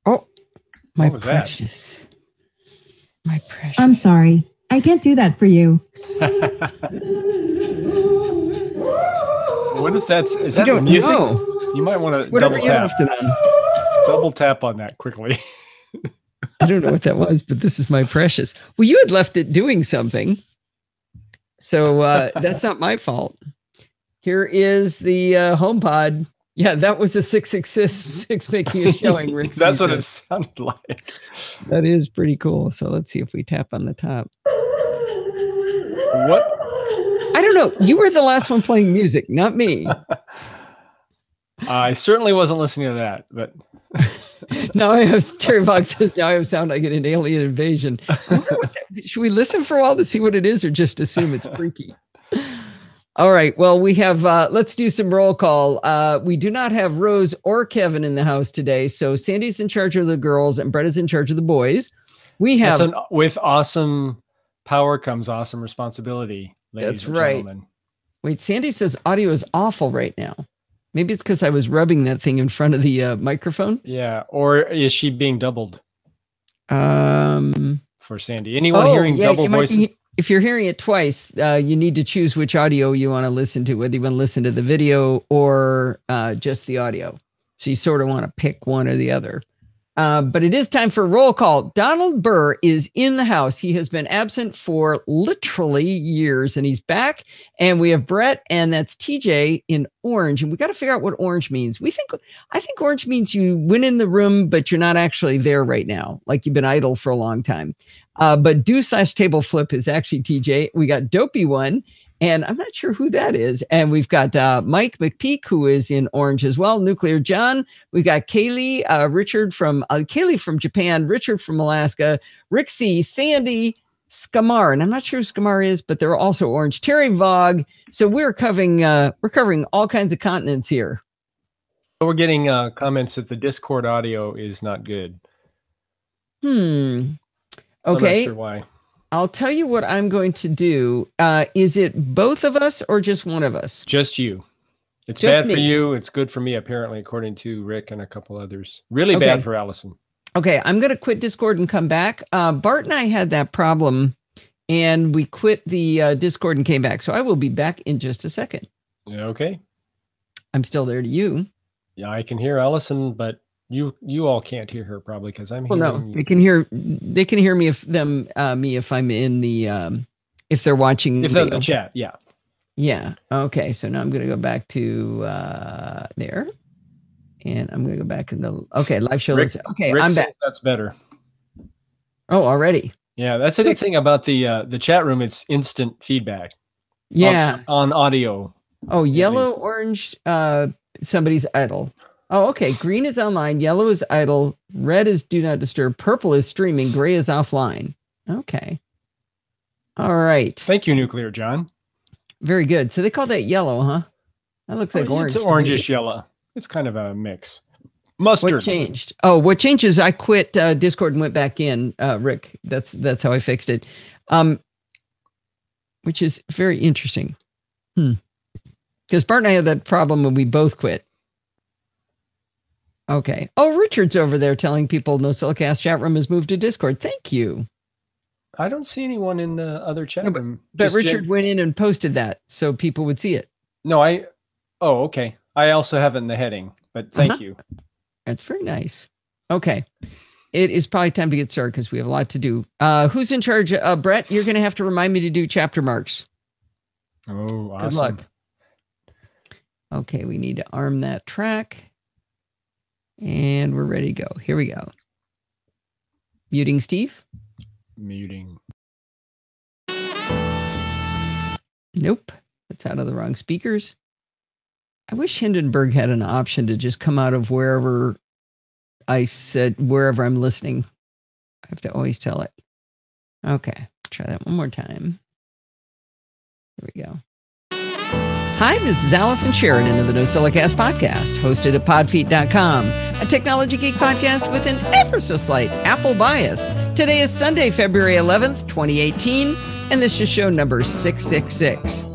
Oh, my What was precious. My precious. I'm sorry. I can't do that for you. What is that? Is that music? know. You might want to Whatever double you tap. left it on. Double tap on that quickly. I don't know what that was, but this is my precious. Well, you had left it doing something. So that's not my fault. Here is the HomePod. Yeah, that was a 666 making a showing, Rick. That's what it sounded like. That is pretty cool. So let's see if we tap on the top. What? I don't know. You were the last one playing music, not me. I certainly wasn't listening to that, but Now I have Terry Fox says now I have sound like an alien invasion. Should we listen for a while to see what it is, or just assume it's freaky? All right. Well, we have. Let's do some roll call. We do not have Rose or Kevin in the house today, so Sandy's in charge of the girls and Brett is in charge of the boys. We have with awesome power comes awesome responsibility. That's right. Gentlemen. Wait, Sandy says audio is awful right now. Maybe it's because I was rubbing that thing in front of the microphone. Yeah. Or is she being doubled? For Sandy. Anyone hearing double voices? If you're hearing it twice, you need to choose which audio you want to listen to, whether you want to listen to the video or just the audio. So you sort of want to pick one or the other. But it is time for roll call. Donald Burr is in the house. He has been absent for literally years, and he's back. And we have Brett, and that's TJ in orange. And we got to figure out what orange means. I think orange means you went in the room, but you're not actually there right now, like you've been idle for a long time. But do/table flip is actually TJ. We got Dopey One, and I'm not sure who that is. And we've got Mike McPeak, who is in orange as well. Nuclear John. We got Kaylee, Kaylee from Japan, Richard from Alaska, Rick C, Sandy, Skamar, and I'm not sure who Skamar is, but they're also orange. Terry Vogue. So we're covering all kinds of continents here. We're getting comments that the Discord audio is not good. Okay. I'm not sure why. I'll tell you what I'm going to do. Is it both of us or just one of us? Just you. It's just bad me. For you. It's good for me, apparently, according to Rick and a couple others. Really bad for Allison. Okay, I'm going to quit Discord and come back. Bart and I had that problem, and we quit the Discord and came back. So I will be back in just a second. Yeah, okay. I'm still there to you. Yeah, I can hear Allison, but you all can't hear her probably because I'm hearing no, you. They can hear me if I'm in the if they're watching. If they're in the chat, yeah. Yeah. Okay. So now I'm going to go back to there, and I'm going to go back in the live show. Rick, okay, Rick I'm back. That's better. Oh, already. Yeah, that's the good thing about the chat room. It's instant feedback. Yeah. On audio. Oh, yellow, orange. Somebody's idle. Oh, okay. Green is online. Yellow is idle. Red is do not disturb. Purple is streaming. Gray is offline. Okay. All right. Thank you, Nuclear John. Very good. So they call that yellow, huh? That looks like orange. It's orangish yellow. It's kind of a mix. Mustard. What changed? Oh, what changed is I quit Discord and went back in, Rick. That's how I fixed it. Which is very interesting. Because Bart and I had that problem when we both quit. Okay. Oh, Richard's over there telling people NosillaCast chat room has moved to Discord. Thank you. I don't see anyone in the other chat room. But Richard went in and posted that so people would see it. No, oh, okay. I also have it in the heading, but thank you. That's very nice. Okay. It is probably time to get started because we have a lot to do. Who's in charge? Brett, you're going to have to remind me to do chapter marks. Oh, awesome. Good luck. Okay, we need to arm that track. And we're ready to go. Here we go. Muting Steve. Muting. Nope. That's out of the wrong speakers. I wish Hindenburg had an option to just come out of wherever I said, wherever I'm listening. I have to always tell it. Okay. Try that one more time. Here we go. Hi, this is Allison Sheridan of the NosillaCast podcast, hosted at podfeet.com, a technology geek podcast with an ever so slight Apple bias. Today is Sunday, February 11th, 2018, and this is show number 666.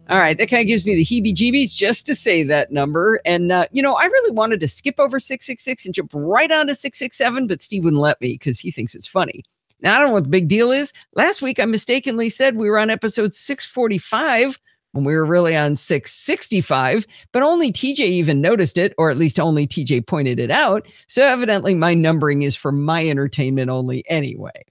All right, that kind of gives me the heebie-jeebies just to say that number. And, I really wanted to skip over 666 and jump right onto 667, but Steve wouldn't let me because he thinks it's funny. Now, I don't know what the big deal is. Last week, I mistakenly said we were on episode 645 when we were really on 665, but only TJ even noticed it, or at least only TJ pointed it out. So evidently, my numbering is for my entertainment only anyway.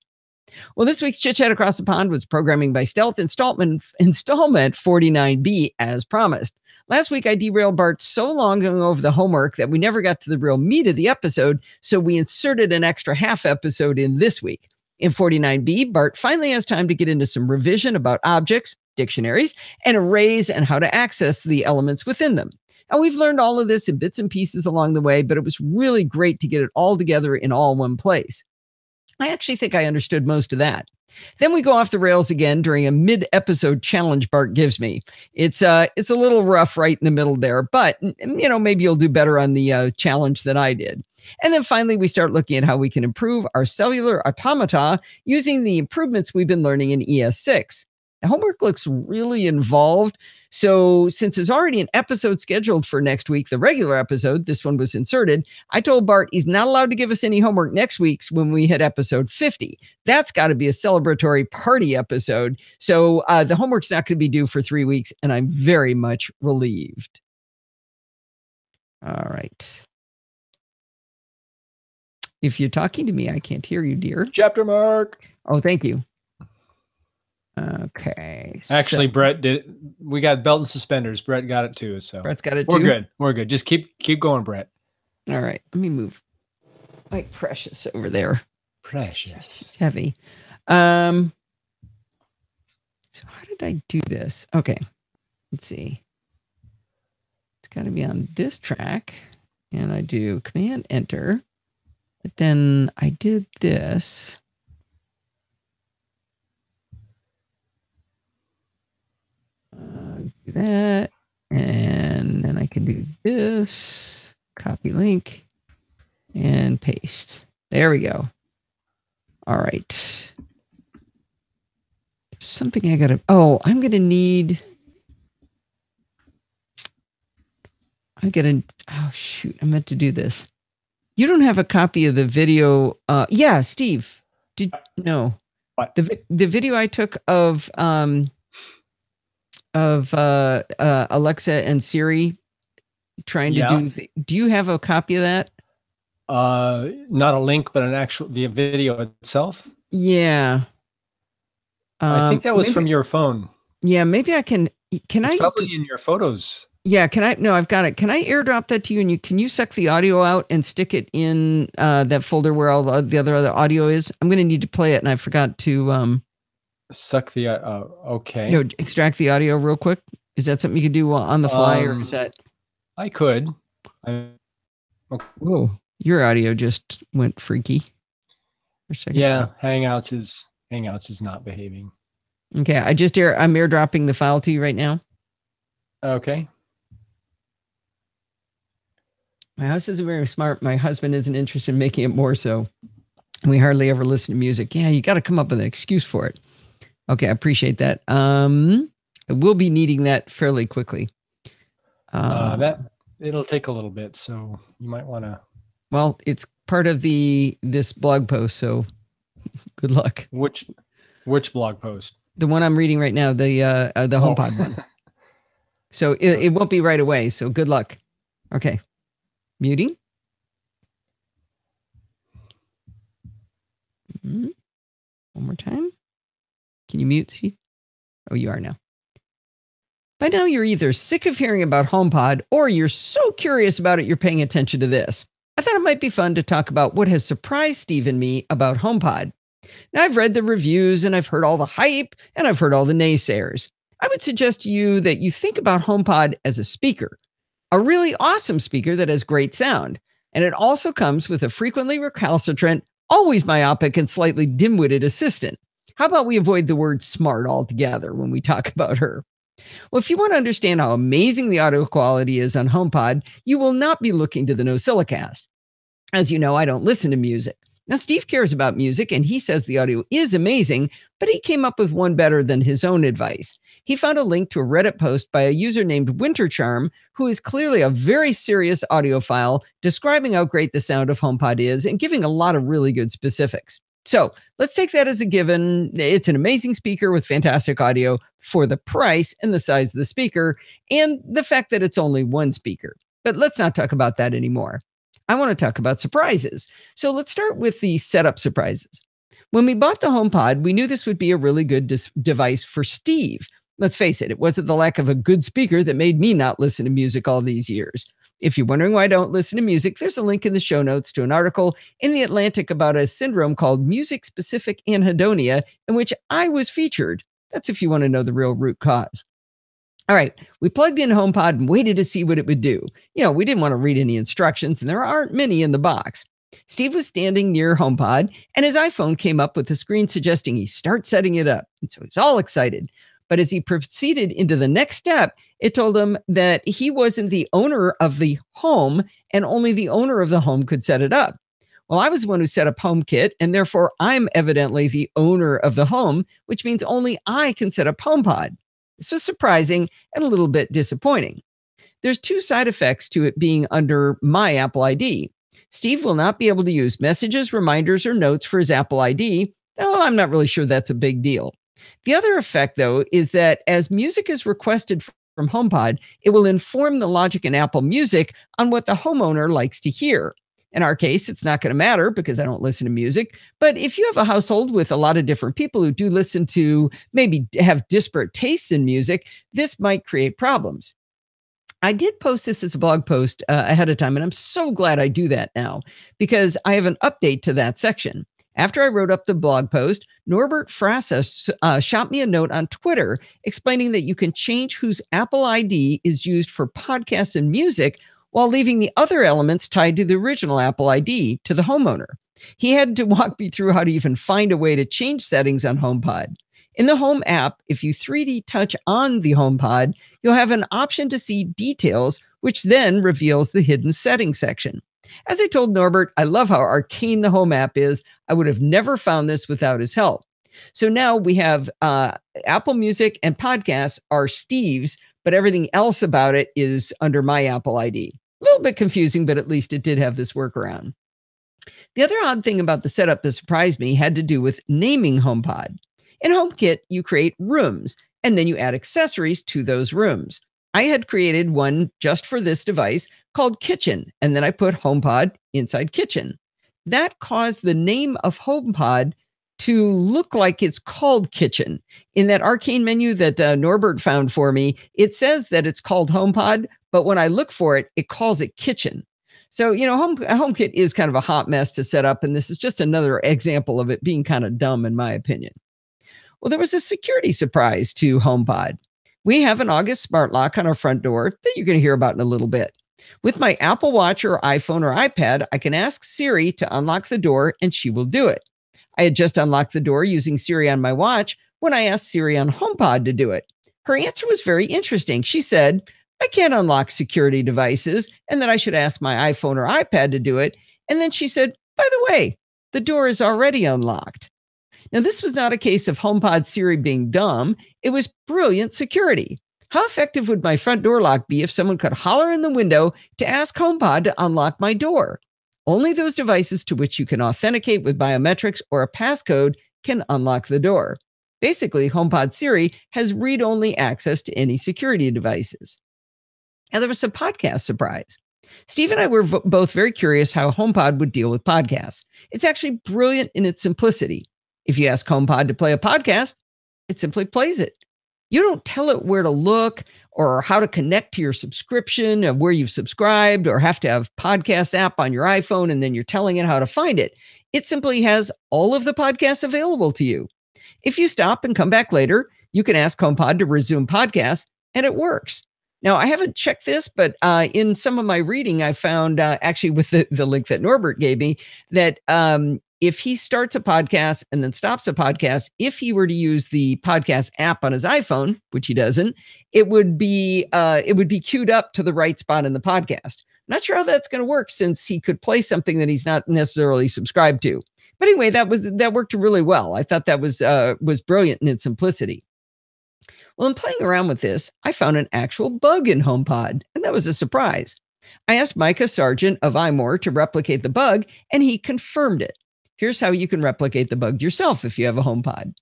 Well, this week's Chit Chat Across the Pond was programming by Stealth installment 49B as promised. Last week, I derailed Bart so long going over the homework that we never got to the real meat of the episode, so we inserted an extra half episode in this week. In 49B, Bart finally has time to get into some revision about objects, dictionaries, and arrays and how to access the elements within them. And we've learned all of this in bits and pieces along the way, but it was really great to get it all together in all one place. I actually think I understood most of that. Then we go off the rails again during a mid-episode challenge Bart gives me. It's a little rough right in the middle there, but maybe you'll do better on the challenge than I did. And then finally, we start looking at how we can improve our cellular automata using the improvements we've been learning in ES6. The homework looks really involved. So since there's already an episode scheduled for next week, the regular episode, this one was inserted, I told Bart he's not allowed to give us any homework next week's when we hit episode 50. That's got to be a celebratory party episode. So the homework's not going to be due for 3 weeks, and I'm very much relieved. All right. If you're talking to me, I can't hear you, dear. Chapter mark. Oh, thank you. Okay. Actually, Brett did. We got belt and suspenders. Brett got it too. So Brett's got it too. We're good. We're good. Just keep going, Brett. All right. Let me move my Precious over there. Precious. It's heavy. So how did I do this? Okay. Let's see. It's got to be on this track, and I do Command Enter. But then I did this. Do that, and then I can do this, copy link, and paste. There we go. All right. There's something I gotta, I'm gonna need, oh shoot, I meant to do this. You don't have a copy of the video. Yeah, Steve, no. What? The video I took of Alexa and Siri trying to do you have a copy of that? Not a link, but the video itself. Yeah. I think that was from your phone. Yeah, maybe I can. It's probably in your photos. Yeah, no, I've got it. Can I airdrop that to you, and can you suck the audio out and stick it in that folder where all the other audio is? I'm going to need to play it, and I forgot to suck the okay. Extract the audio real quick. Is that something you could do on the fly, or is that? I could. Okay. Whoa, your audio just went freaky for a second. Yeah, Hangouts is not behaving. Okay, I'm airdropping the file to you right now. Okay. My house isn't very smart. My husband isn't interested in making it more so. We hardly ever listen to music. Yeah, you got to come up with an excuse for it. Okay, I appreciate that. I will be needing that fairly quickly. It'll take a little bit, so you might want to. Well, it's part of this blog post, so good luck. Which blog post? The one I'm reading right now, the HomePod one. So it won't be right away. So good luck. Okay, muting. One more time. Can you mute, Steve? Oh, you are now. By now, you're either sick of hearing about HomePod or you're so curious about it, you're paying attention to this. I thought it might be fun to talk about what has surprised Steve and me about HomePod. Now, I've read the reviews and I've heard all the hype and I've heard all the naysayers. I would suggest to you that you think about HomePod as a speaker, a really awesome speaker that has great sound. And it also comes with a frequently recalcitrant, always myopic and slightly dim-witted assistant. How about we avoid the word smart altogether when we talk about her? Well, if you want to understand how amazing the audio quality is on HomePod, you will not be looking to the NosillaCast. As you know, I don't listen to music. Now, Steve cares about music and he says the audio is amazing, but he came up with one better than his own advice. He found a link to a Reddit post by a user named Wintercharm, who is clearly a very serious audiophile, describing how great the sound of HomePod is and giving a lot of really good specifics. So let's take that as a given. It's an amazing speaker with fantastic audio for the price and the size of the speaker and the fact that it's only one speaker. But let's not talk about that anymore. I want to talk about surprises. So let's start with the setup surprises. When we bought the HomePod, we knew this would be a really good device for Steve. Let's face it wasn't the lack of a good speaker that made me not listen to music all these years. If you're wondering why I don't listen to music, there's a link in the show notes to an article in The Atlantic about a syndrome called music-specific anhedonia, in which I was featured. That's if you want to know the real root cause. All right, we plugged in HomePod and waited to see what it would do. We didn't want to read any instructions, and there aren't many in the box. Steve was standing near HomePod, and his iPhone came up with a screen suggesting he start setting it up. And so he's all excited. But as he proceeded into the next step, it told him that he wasn't the owner of the home, and only the owner of the home could set it up. Well, I was the one who set up HomeKit, and therefore I'm evidently the owner of the home, which means only I can set up HomePod. This was surprising and a little bit disappointing. There's two side effects to it being under my Apple ID. Steve will not be able to use messages, reminders, or notes for his Apple ID, though I'm not really sure that's a big deal. The other effect, though, is that as music is requested from HomePod, it will inform the logic in Apple Music on what the homeowner likes to hear. In our case, it's not going to matter because I don't listen to music. But if you have a household with a lot of different people who do listen to, maybe have disparate tastes in music, this might create problems. I did post this as a blog post ahead of time, and I'm so glad I do that now because I have an update to that section. After I wrote up the blog post, Norbert Frasses shot me a note on Twitter explaining that you can change whose Apple ID is used for podcasts and music while leaving the other elements tied to the original Apple ID to the homeowner. He had to walk me through how to even find a way to change settings on HomePod. In the Home app, if you 3D touch on the HomePod, you'll have an option to see details, which then reveals the hidden settings section. As I told Norbert, I love how arcane the Home app is. I would have never found this without his help. So now we have Apple Music and podcasts are Steve's, but everything else about it is under my Apple ID. A little bit confusing, but at least it did have this workaround. The other odd thing about the setup that surprised me had to do with naming HomePod. In HomeKit, you create rooms, and then you add accessories to those rooms. I had created one just for this device called Kitchen, and then I put HomePod inside Kitchen. That caused the name of HomePod to look like it's called Kitchen. In that arcane menu that Norbert found for me, it says that it's called HomePod, but when I look for it, it calls it Kitchen. So, HomeKit is kind of a hot mess to set up, and this is just another example of it being kind of dumb, in my opinion. Well, there was a security surprise to HomePod. We have an August smart lock on our front door that you're going to hear about in a little bit. With my Apple Watch or iPhone or iPad, I can ask Siri to unlock the door, and she will do it. I had just unlocked the door using Siri on my watch when I asked Siri on HomePod to do it. Her answer was very interesting. She said, I can't unlock security devices, and that I should ask my iPhone or iPad to do it. And then she said, by the way, the door is already unlocked. Now, this was not a case of HomePod Siri being dumb. It was brilliant security. How effective would my front door lock be if someone could holler in the window to ask HomePod to unlock my door? Only those devices to which you can authenticate with biometrics or a passcode can unlock the door. Basically, HomePod Siri has read-only access to any security devices. Now, there was a podcast surprise. Steve and I were both very curious how HomePod would deal with podcasts. It's actually brilliant in its simplicity. If you ask HomePod to play a podcast, it simply plays it. You don't tell it where to look or how to connect to your subscription and where you've subscribed or have to have podcast app on your iPhone and then you're telling it how to find it. It simply has all of the podcasts available to you. If you stop and come back later, you can ask HomePod to resume podcasts and it works. Now, I haven't checked this, but in some of my reading, I found actually with the link that Norbert gave me that if he starts a podcast and then stops a podcast, if he were to use the podcast app on his iPhone, which he doesn't, it would be queued up to the right spot in the podcast. Not sure how that's going to work since he could play something that he's not necessarily subscribed to. But anyway, that worked really well. I thought that was brilliant in its simplicity. Well, in playing around with this, I found an actual bug in HomePod, and that was a surprise. I asked Micah Sargent of iMore to replicate the bug, and he confirmed it. Here's how you can replicate the bug yourself if you have a HomePod.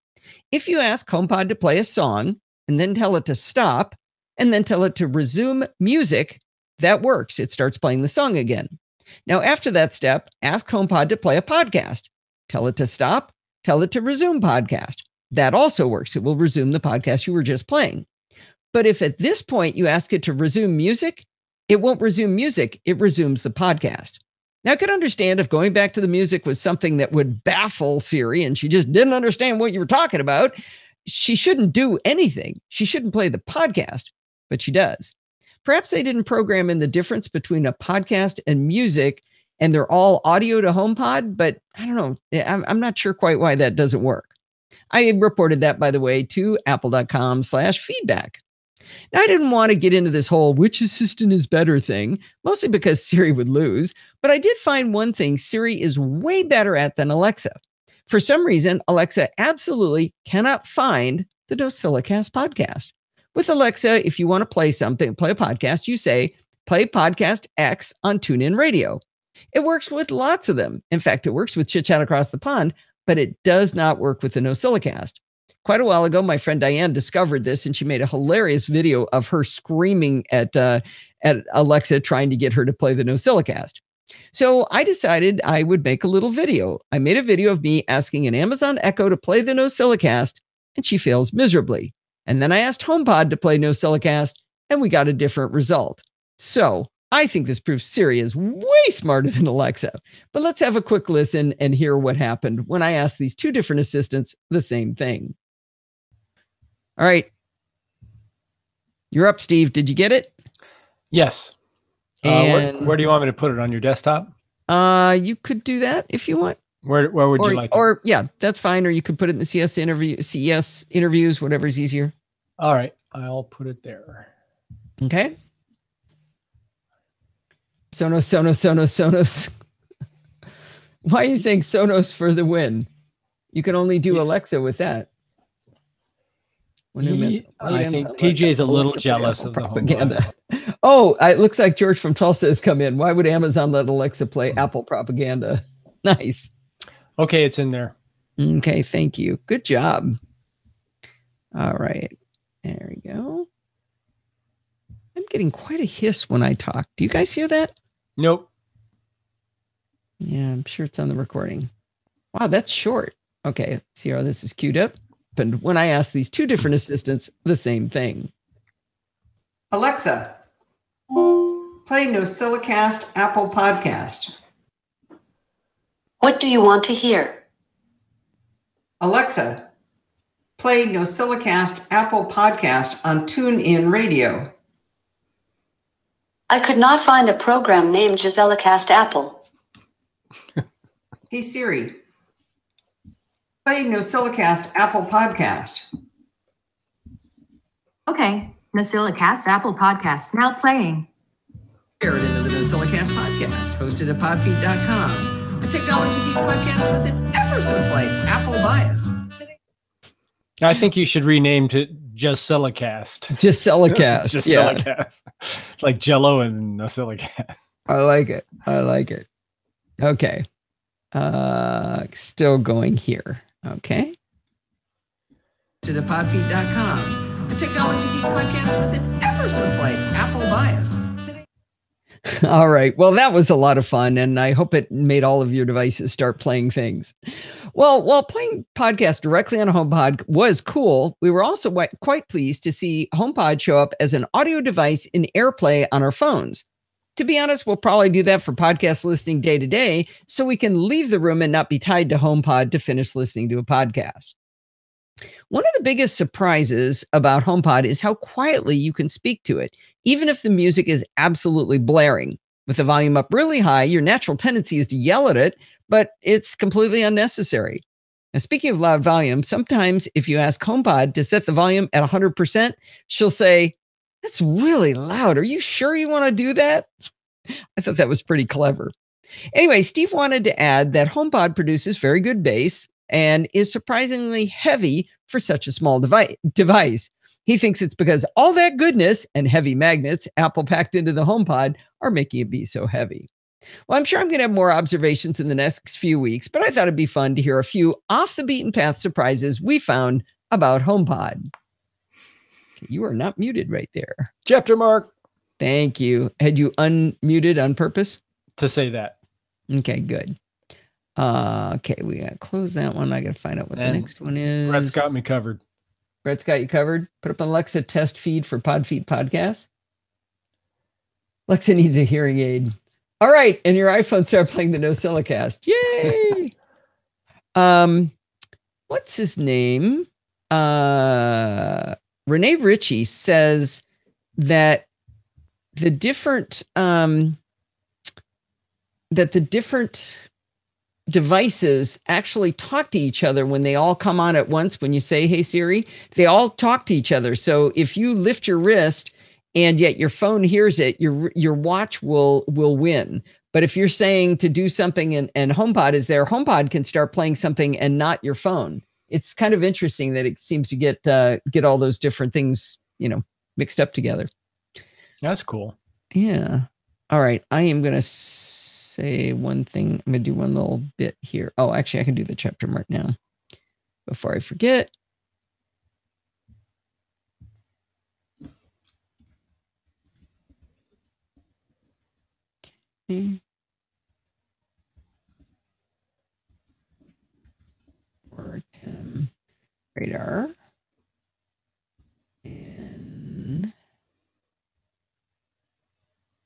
If you ask HomePod to play a song, and then tell it to stop, and then tell it to resume music, that works. It starts playing the song again. Now, after that step, ask HomePod to play a podcast. Tell it to stop, tell it to resume podcast. That also works. It will resume the podcast you were just playing. But if at this point you ask it to resume music, it won't resume music. It resumes the podcast. Now, I could understand if going back to the music was something that would baffle Siri and she just didn't understand what you were talking about. She shouldn't do anything. She shouldn't play the podcast, but she does. Perhaps they didn't program in the difference between a podcast and music, and they're all audio to HomePod, but I don't know. I'm not sure quite why that doesn't work. I reported that, by the way, to apple.com/feedback. Now, I didn't want to get into this whole which assistant is better thing, mostly because Siri would lose, but I did find one thing Siri is way better at than Alexa. For some reason, Alexa absolutely cannot find the NosillaCast podcast. With Alexa, if you want to play something, play a podcast, you say, play podcast X on TuneIn Radio. It works with lots of them. In fact, it works with Chit Chat Across the Pond, but it does not work with the NosillaCast. Quite a while ago, my friend Diane discovered this, and she made a hilarious video of her screaming at Alexa, trying to get her to play the NosillaCast. So I decided I would make a little video. I made a video of me asking an Amazon Echo to play the NosillaCast, and she fails miserably. And then I asked HomePod to play NosillaCast, and we got a different result. So I think this proves Siri is way smarter than Alexa. But let's have a quick listen and hear what happened when I asked these two different assistants the same thing. All right. You're up, Steve. Did you get it? Yes. And where do you want me to put it? On your desktop? you could do that if you want. Where would you like it? Or yeah, that's fine. Or you could put it in the CES interviews, whatever's easier. All right. I'll put it there. Okay. Sonos. Why are you saying Sonos for the win? You can only do Alexa with that. I think TJ's a little jealous of the propaganda. Oh, it looks like George from Tulsa has come in. Why would Amazon let Alexa play Apple propaganda? Nice. Okay, it's in there. Okay, thank you. Good job. All right. There we go. I'm getting quite a hiss when I talk. Do you guys hear that? Nope. Yeah, I'm sure it's on the recording. Wow, that's short. Okay, let's see how this is queued up. And when I ask these two different assistants the same thing. Alexa, play NosillaCast Apple Podcast. What do you want to hear? Alexa, play NosillaCast Apple Podcast on TuneIn Radio. I could not find a program named NosillaCast Apple. Hey Siri, play NosillaCast Apple Podcast. Okay, NosillaCast Apple Podcast now playing. Here it is, the NosillaCast Podcast, hosted at podfeed.com. A technology geek podcast with an ever so slight Apple bias. I think you should rename to NosillaCast. NosillaCast. NosillaCast. It's like Jello and NosillaCast. I like it. Okay. Still going here. Okay. To the podfeed.com. A technology geek podcast with an ever so slight Apple bias. All right. Well, that was a lot of fun, and I hope it made all of your devices start playing things. Well, while playing podcasts directly on a HomePod was cool, we were also quite pleased to see HomePod show up as an audio device in AirPlay on our phones. To be honest, we'll probably do that for podcast listening day to day, so we can leave the room and not be tied to HomePod to finish listening to a podcast. One of the biggest surprises about HomePod is how quietly you can speak to it, even if the music is absolutely blaring. With the volume up really high, your natural tendency is to yell at it, but it's completely unnecessary. Now, speaking of loud volume, sometimes if you ask HomePod to set the volume at 100%, she'll say, "That's really loud. Are you sure you want to do that?" I thought that was pretty clever. Anyway, Steve wanted to add that HomePod produces very good bass and is surprisingly heavy for such a small device. He thinks it's because all that goodness and heavy magnets Apple packed into the HomePod are making it be so heavy. Well, I'm sure I'm going to have more observations in the next few weeks, but I thought it'd be fun to hear a few off the beaten path surprises we found about HomePod. Okay, you are not muted right there. Chapter mark. Thank you. Had you unmuted on purpose? To say that. Okay, good. Okay, we got to close that one. I got to find out what the next one is. Brett's got me covered. Brett's got you covered. Put up an Alexa test feed for Podfeed Podcast. Alexa needs a hearing aid. All right, and your iPhone start playing the NosillaCast. Yay! What's his name? Renee Ritchie says that the different devices actually talk to each other when they all come on at once. When you say, "Hey Siri," they all talk to each other. So if you lift your wrist and yet your phone hears it, your watch will win. But if you're saying to do something and HomePod is there, HomePod can start playing something and not your phone. It's kind of interesting that it seems to get all those different things, mixed up together. That's cool. Yeah. All right. I am going to say one thing. I'm going to do one little bit here. Oh, actually, I can do the chapter mark now before I forget. Okay. Or radar. And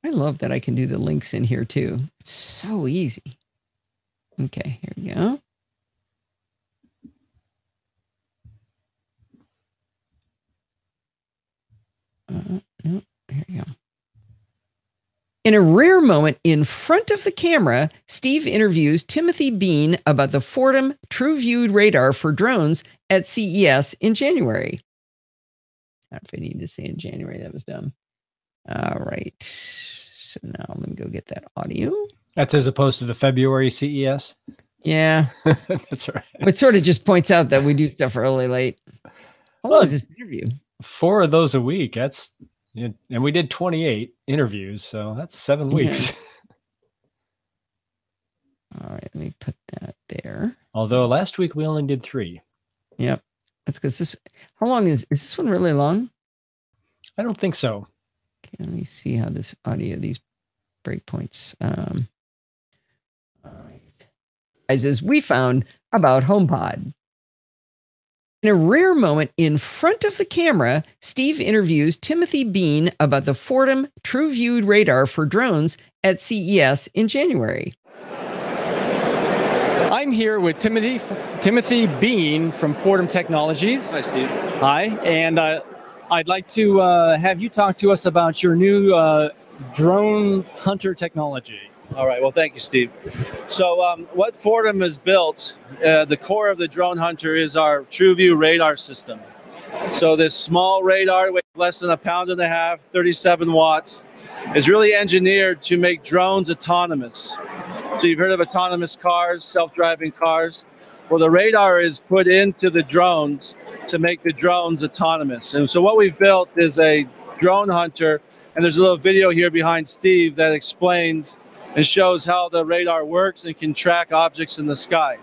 I love that I can do the links in here too. It's so easy. Okay, here we go. No, here we go. In a rare moment in front of the camera, Steve interviews Timothy Bean about the Fordham TrueView radar for drones at CES in January. I don't know if I need to say in January. That was dumb. All right. So now let me go get that audio. That's as opposed to the February CES? Yeah. That's right. It sort of just points out that we do stuff early, late. How long is this interview? 4 of those a week. And we did 28 interviews, so that's 7 weeks. All right, let me put that there. Although last week we only did 3. Yep. That's because how long is this one really long? I don't think so. Okay, let me see how this audio, these breakpoints. All right. As we found about HomePod. In a rare moment in front of the camera, Steve interviews Timothy Bean about the Fordham TrueView radar for drones at CES in January. I'm here with Timothy Bean from Fordham Technologies. Hi, Steve. Hi, and I'd like to have you talk to us about your new drone hunter technology. All right. Well, thank you, Steve. So what Fordham has built, the core of the drone hunter is our TrueView radar system. So this small radar weighs less than 1.5 pounds, 37 watts, is really engineered to make drones autonomous. So you've heard of autonomous cars, self-driving cars. Well, the radar is put into the drones to make the drones autonomous. And so what we've built is a drone hunter, and there's a little video here behind Steve that explains and shows how the radar works and can track objects in the sky.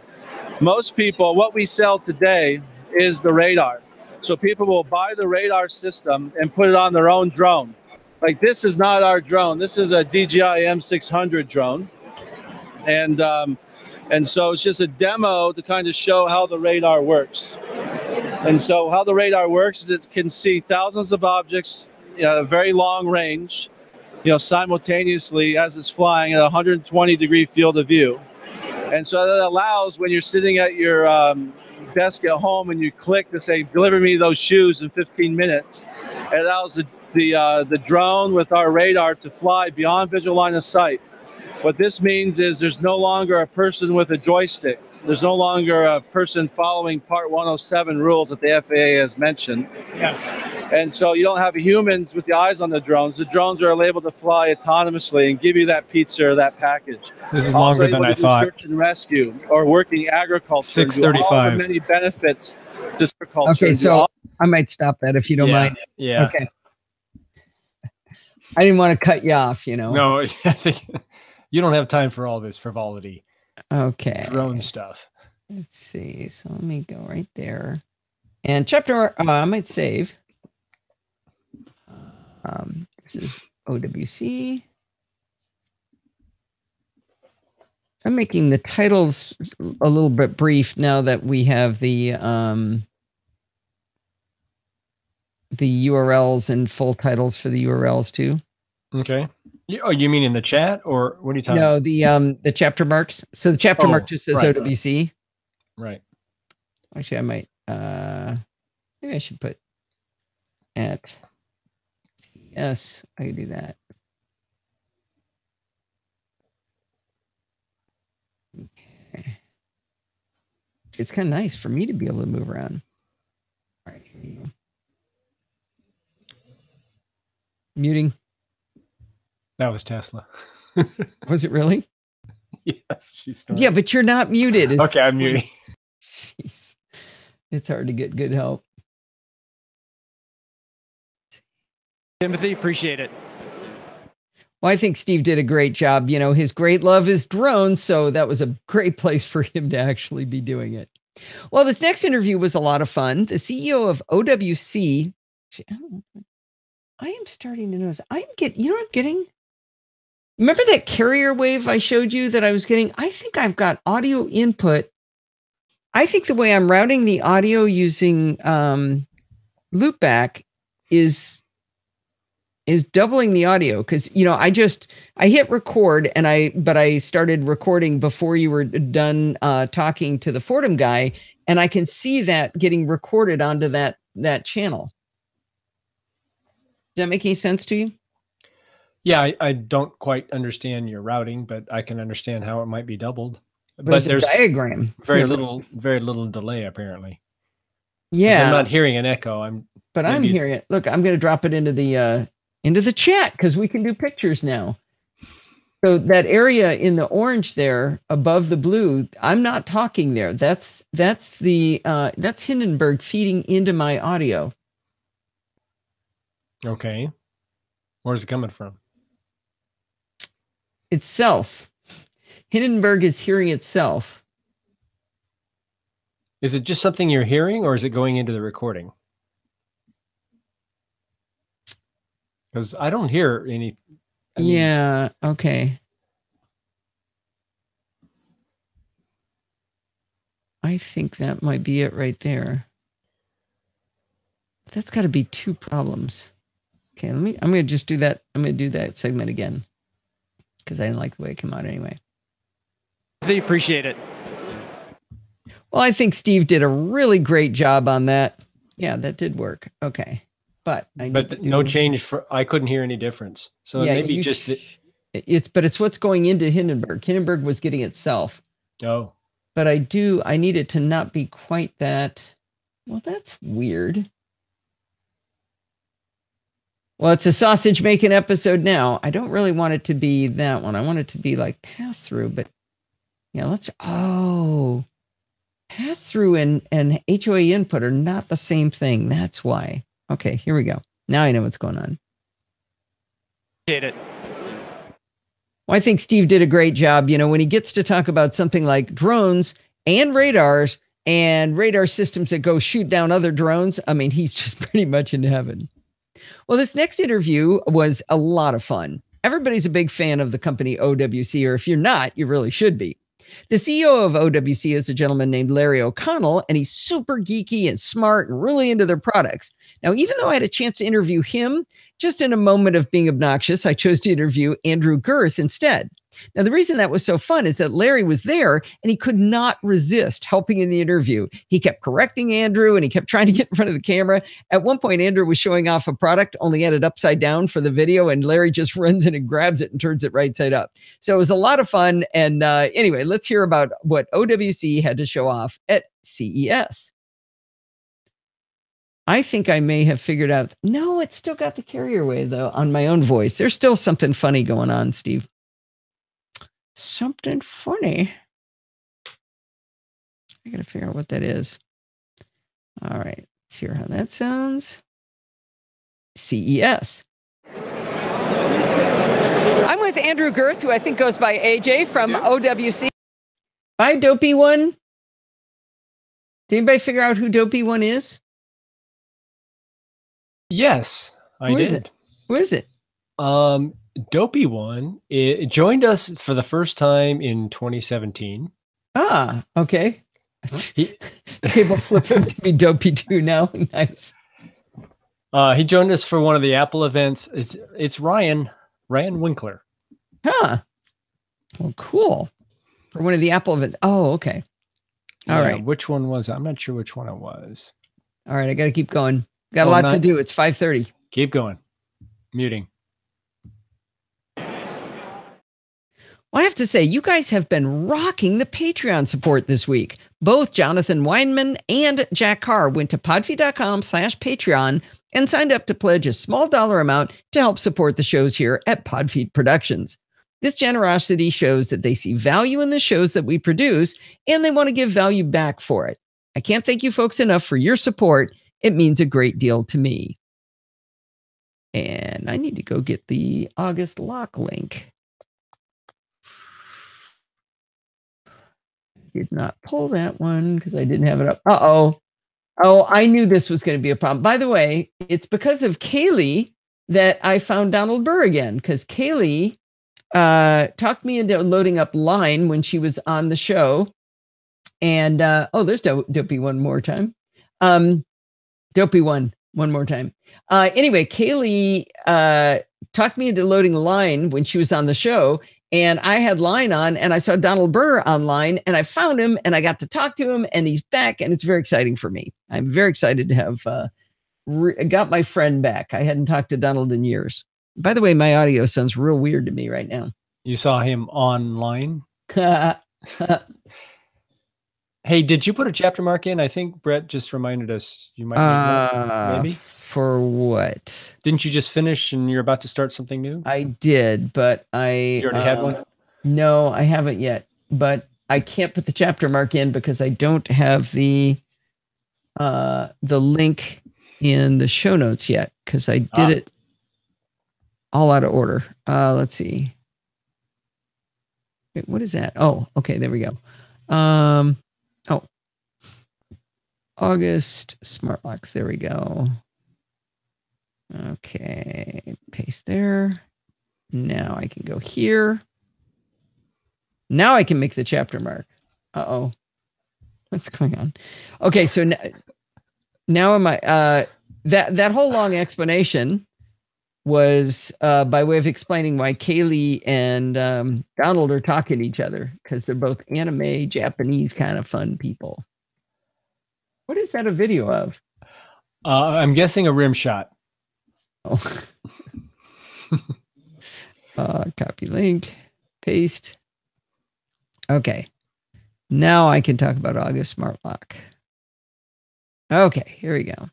Most people, what we sell today is the radar. So people will buy the radar system and put it on their own drone. Like this is not our drone. This is a DJI M600 drone. And so it's just a demo to kind of show how the radar works. And so how the radar works is it can see thousands of objects at a very long range, simultaneously as it's flying at a 120-degree field of view. And so that allows, when you're sitting at your desk at home and you click to say, deliver me those shoes in 15 minutes, it allows the drone with our radar to fly beyond visual line of sight. What this means is there's no longer a person with a joystick. There's no longer a person following Part 107 rules that the FAA has mentioned. Yes. And so you don't have humans with the eyes on the drones. The drones are able to fly autonomously and give you that pizza or that package. This is Also longer than able I to do thought. Search and rescue or working agriculture. Do all the 6:35. many benefits to agriculture. Okay, Do so all- I might stop that if you don't mind. Yeah. Okay. I didn't want to cut you off, you know. No, I think you don't have time for all this frivolity. Okay. Drone stuff. Let's see. So let me go right there. And chapter, I might save. This is OWC. I'm making the titles a little bit brief now that we have the URLs and full titles for the URLs too. Okay. Oh, you mean in the chat, or what are you talking? No, the chapter marks. So the chapter mark just says right. OWC. Right. Actually, I might maybe I should put at yes, I can do that. Okay. It's kind of nice for me to be able to move around. All right, here you go. Muting. That was Tesla. Was it really? Yes, she's snoring. Yeah, but you're not muted. It's- Okay, I'm muting. Jeez. It's hard to get good help. Timothy, appreciate it. Well, I think Steve did a great job. You know, his great love is drones, so that was a great place for him to actually be doing it. Well, this next interview was a lot of fun. The CEO of OWC, I am starting to notice, you know what I'm getting? Remember that carrier wave I showed you that I was getting? I think I've got audio input. I think the way I'm routing the audio using loopback is doubling the audio, because you know I hit record but I started recording before you were done talking to the Fordham guy, and I can see that getting recorded onto that channel. Does that make any sense to you? Yeah, I don't quite understand your routing, but I can understand how it might be doubled. But there's a diagram. Very little delay apparently. Yeah, I'm not hearing an echo. I'm hearing it. Look, I'm going to drop it into the chat because we can do pictures now. So that area in the orange there above the blue, I'm not talking there. That's Hindenburg feeding into my audio. Okay. Where's it coming from? Itself. Hindenburg is hearing itself. Is it just something you're hearing, or is it going into the recording? Because I don't hear any. Yeah, okay. I think that might be it right there. That's got to be two problems. Okay, I'm going to just do that. I'm going to do that segment again because I didn't like the way it came out anyway. I appreciate it. Well, I think Steve did a really great job on that. Yeah, that did work. Okay. But no change I couldn't hear any difference. So yeah, maybe just it's what's going into Hindenburg. Hindenburg was getting itself. Oh. But I need it to not be quite that. Well, that's weird. Well, it's a sausage making episode now. I don't really want it to be that one. I want it to be like pass through, but yeah, pass through and HOA input are not the same thing. That's why. Okay, here we go. Now I know what's going on. Did it. Well, I think Steve did a great job. You know, when he gets to talk about something like drones and radar systems that go shoot down other drones, I mean, he's just pretty much in heaven. Well, this next interview was a lot of fun. Everybody's a big fan of the company OWC, or if you're not, you really should be. The CEO of OWC is a gentleman named Larry O'Connell, and he's super geeky and smart and really into their products. Now, even though I had a chance to interview him just in a moment of being obnoxious, I chose to interview Andrew Girth instead. Now, the reason that was so fun is that Larry was there and he could not resist helping in the interview. He kept correcting Andrew and he kept trying to get in front of the camera. At one point, Andrew was showing off a product, only had it upside down for the video, and Larry just runs in and grabs it and turns it right side up. So it was a lot of fun. And anyway, let's hear about what OWC had to show off at CES. I think I may have figured out, no, it's still got the carrier wave, though, on my own voice. There's still something funny going on, Steve. Something funny. I got to figure out what that is. All right. Let's hear how that sounds. CES. I'm with Andrew Girth, who I think goes by AJ from OWC. By Dopey One. Did anybody figure out who Dopey One is? Yes, I did. Who is it? Dopey One joined us for the first time in 2017. Ah, okay. Table flip is going to be Dopey 2 now. Nice. He joined us for one of the Apple events. It's Ryan Winkler. Huh. Well, cool. For one of the Apple events. Oh, okay. All right. Which one was it? I'm not sure which one it was. All right. I got to keep going. Got a lot to do. It's 5:30. Keep going. Muting. Well, I have to say, you guys have been rocking the Patreon support this week. Both Jonathan Weinman and Jack Carr went to podfeed.com/Patreon and signed up to pledge a small dollar amount to help support the shows here at Podfeed Productions. This generosity shows that they see value in the shows that we produce and they want to give value back for it. I can't thank you folks enough for your support. It means a great deal to me. And I need to go get the August lock link. Did not pull that one because I didn't have it up. Uh-oh. Oh, I knew this was going to be a problem. By the way, it's because of Kaylee that I found Donald Burr again, because Kaylee talked me into loading up Line when she was on the show. And, there's Dopey one more time. Dopey one more time. Anyway, Kaylee talked me into loading Line when she was on the show. And I had Line on and I saw Donald Burr online and I found him and I got to talk to him and he's back and it's very exciting for me. I'm very excited to have got my friend back. I hadn't talked to Donald in years. By the way, my audio sounds real weird to me right now. You saw him online? Hey, did you put a chapter mark in? I think Brett just reminded us you might need one, maybe. For what? Didn't you just finish and you're about to start something new? I did, but You already had one? No, I haven't yet. But I can't put the chapter mark in because I don't have the link in the show notes yet because I did it all out of order. Let's see. Wait, what is that? Oh, okay, there we go. August smart locks. There we go. Okay, paste there. Now I can go here. Now I can make the chapter mark. Uh-oh. What's going on? Okay, so now am I that whole long explanation was by way of explaining why Kaylee and Donald are talking to each other because they're both anime, Japanese kind of fun people. What is that a video of? I'm guessing a rim shot. Oh. Copy link, paste. Okay. Now I can talk about August Smart Lock. Okay, here we go.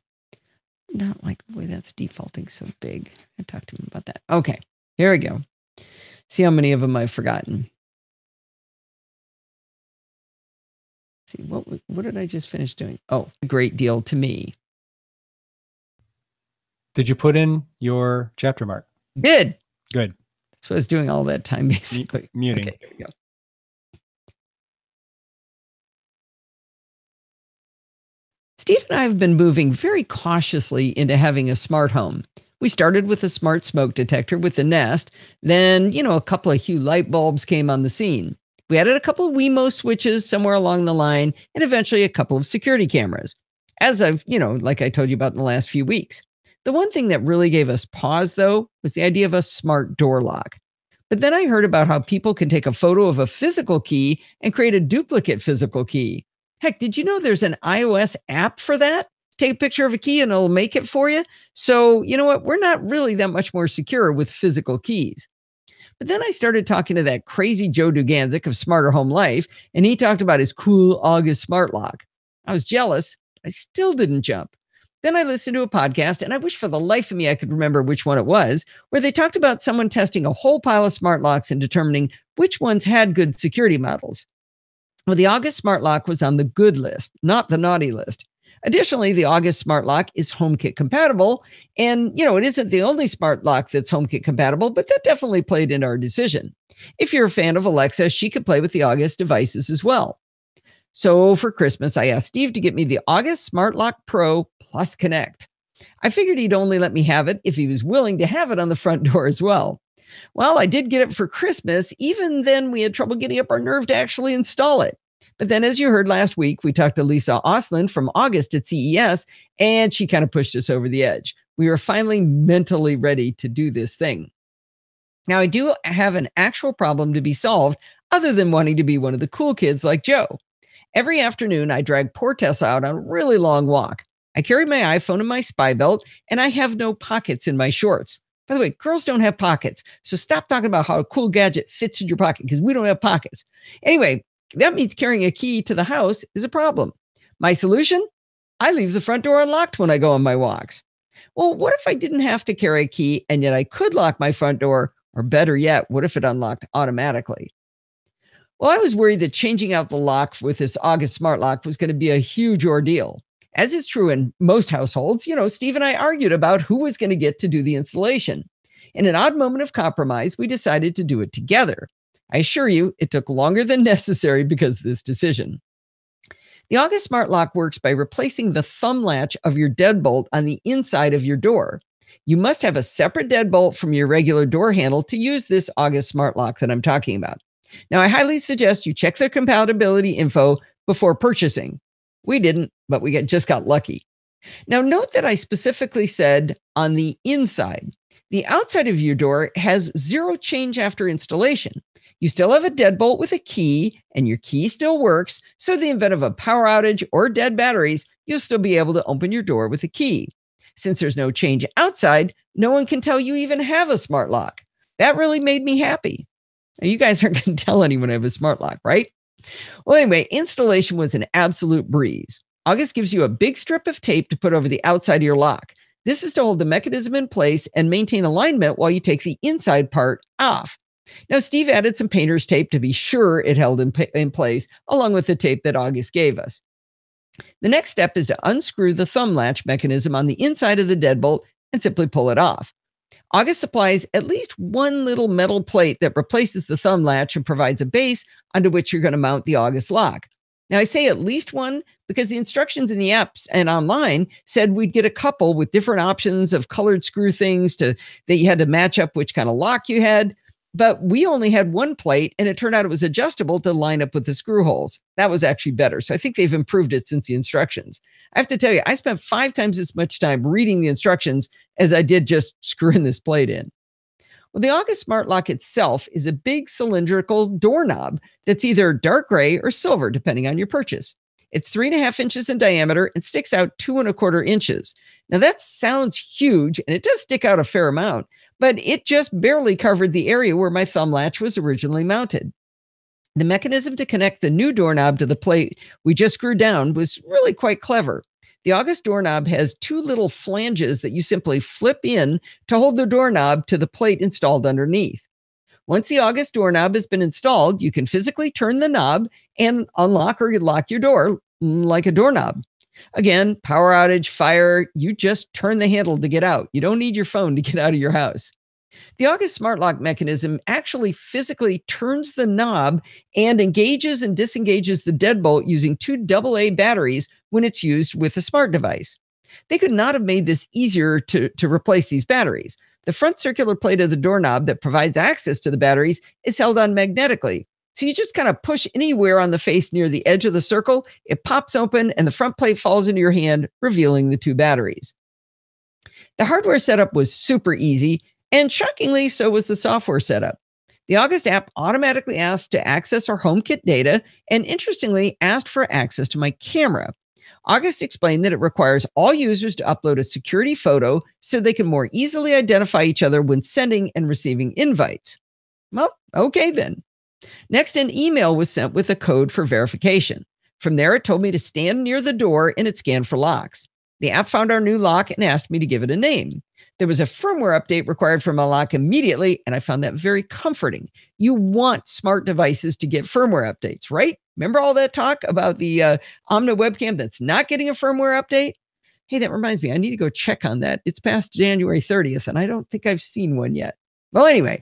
Not like the way that's defaulting so big. I talked to him about that. Okay, here we go. See how many of them I've forgotten. See, what did I just finish doing? Oh, a great deal to me. Did you put in your chapter mark? Did. Good. That's what I was doing all that time, basically. Muting. Okay, there we go. Steve and I have been moving very cautiously into having a smart home. We started with a smart smoke detector with the Nest. Then, a couple of Hue light bulbs came on the scene. We added a couple of Wemo switches somewhere along the line, and eventually a couple of security cameras. As I've, like I told you about in the last few weeks. The one thing that really gave us pause, though, was the idea of a smart door lock. But then I heard about how people can take a photo of a physical key and create a duplicate physical key. Heck, did you know there's an iOS app for that? Take a picture of a key and it'll make it for you. So, you know what? We're not really that much more secure with physical keys. But then I started talking to that crazy Joe Duganzik of Smarter Home Life, and he talked about his cool August smart lock. I was jealous. I still didn't jump. Then I listened to a podcast, and I wish for the life of me I could remember which one it was, where they talked about someone testing a whole pile of smart locks and determining which ones had good security models. Well, the August smart lock was on the good list, not the naughty list. Additionally, the August smart lock is HomeKit compatible, and it isn't the only smart lock that's HomeKit compatible, but that definitely played into our decision. If you're a fan of Alexa, she could play with the August devices as well. So for Christmas, I asked Steve to get me the August Smart Lock Pro Plus Connect. I figured he'd only let me have it if he was willing to have it on the front door as well. Well, I did get it for Christmas. Even then, we had trouble getting up our nerve to actually install it. But then, as you heard last week, we talked to Lisa Oslin from August at CES, and she kind of pushed us over the edge. We were finally mentally ready to do this thing. Now, I do have an actual problem to be solved other than wanting to be one of the cool kids like Joe. Every afternoon, I drag poor Tessa out on a really long walk. I carry my iPhone in my spy belt, and I have no pockets in my shorts. By the way, girls don't have pockets, so stop talking about how a cool gadget fits in your pocket, because we don't have pockets. Anyway, that means carrying a key to the house is a problem. My solution? I leave the front door unlocked when I go on my walks. Well, what if I didn't have to carry a key, and yet I could lock my front door? Or better yet, what if it unlocked automatically? Well, I was worried that changing out the lock with this August smart lock was going to be a huge ordeal. As is true in most households, Steve and I argued about who was going to get to do the installation. In an odd moment of compromise, we decided to do it together. I assure you, it took longer than necessary because of this decision. The August smart lock works by replacing the thumb latch of your deadbolt on the inside of your door. You must have a separate deadbolt from your regular door handle to use this August smart lock that I'm talking about. Now, I highly suggest you check the compatibility info before purchasing. We didn't, but we just got lucky. Now, note that I specifically said on the inside. The outside of your door has zero change after installation. You still have a deadbolt with a key, and your key still works, so in the event of a power outage or dead batteries, you'll still be able to open your door with a key. Since there's no change outside, no one can tell you even have a smart lock. That really made me happy. Now, you guys aren't going to tell anyone I have a smart lock, right? Well, anyway, installation was an absolute breeze. August gives you a big strip of tape to put over the outside of your lock. This is to hold the mechanism in place and maintain alignment while you take the inside part off. Now, Steve added some painter's tape to be sure it held in place, along with the tape that August gave us. The next step is to unscrew the thumb latch mechanism on the inside of the deadbolt and simply pull it off. August supplies at least one little metal plate that replaces the thumb latch and provides a base onto which you're going to mount the August lock. Now, I say at least one because the instructions in the apps and online said we'd get a couple with different options of colored screw things that you had to match up which kind of lock you had. But we only had one plate, and it turned out it was adjustable to line up with the screw holes. That was actually better. So I think they've improved it since the instructions. I have to tell you, I spent 5 times as much time reading the instructions as I did just screwing this plate in. Well, the August Smart Lock itself is a big cylindrical doorknob that's either dark gray or silver, depending on your purchase. It's 3.5 inches in diameter and sticks out 2.25 inches. Now that sounds huge, and it does stick out a fair amount, but it just barely covered the area where my thumb latch was originally mounted. The mechanism to connect the new doorknob to the plate we just screwed down was really quite clever. The August doorknob has 2 little flanges that you simply flip in to hold the doorknob to the plate installed underneath. Once the August doorknob has been installed, you can physically turn the knob and unlock or lock your door like a doorknob. Again, power outage, fire, you just turn the handle to get out. You don't need your phone to get out of your house. The August Smart Lock mechanism actually physically turns the knob and engages and disengages the deadbolt using 2 AA batteries when it's used with a smart device. They could not have made this easier to replace these batteries. The front circular plate of the doorknob that provides access to the batteries is held on magnetically. So you just kind of push anywhere on the face near the edge of the circle, it pops open, and the front plate falls into your hand, revealing the 2 batteries. The hardware setup was super easy, and shockingly, so was the software setup. The August app automatically asked to access our HomeKit data and interestingly asked for access to my camera. August explained that it requires all users to upload a security photo so they can more easily identify each other when sending and receiving invites. Well, okay then. Next, an email was sent with a code for verification. From there, it told me to stand near the door and it scanned for locks. The app found our new lock and asked me to give it a name. There was a firmware update required for my lock immediately, and I found that very comforting. You want smart devices to get firmware updates, right? Remember all that talk about the Omna webcam that's not getting a firmware update? Hey, that reminds me, I need to go check on that. It's past January 30th, and I don't think I've seen one yet. Well, anyway,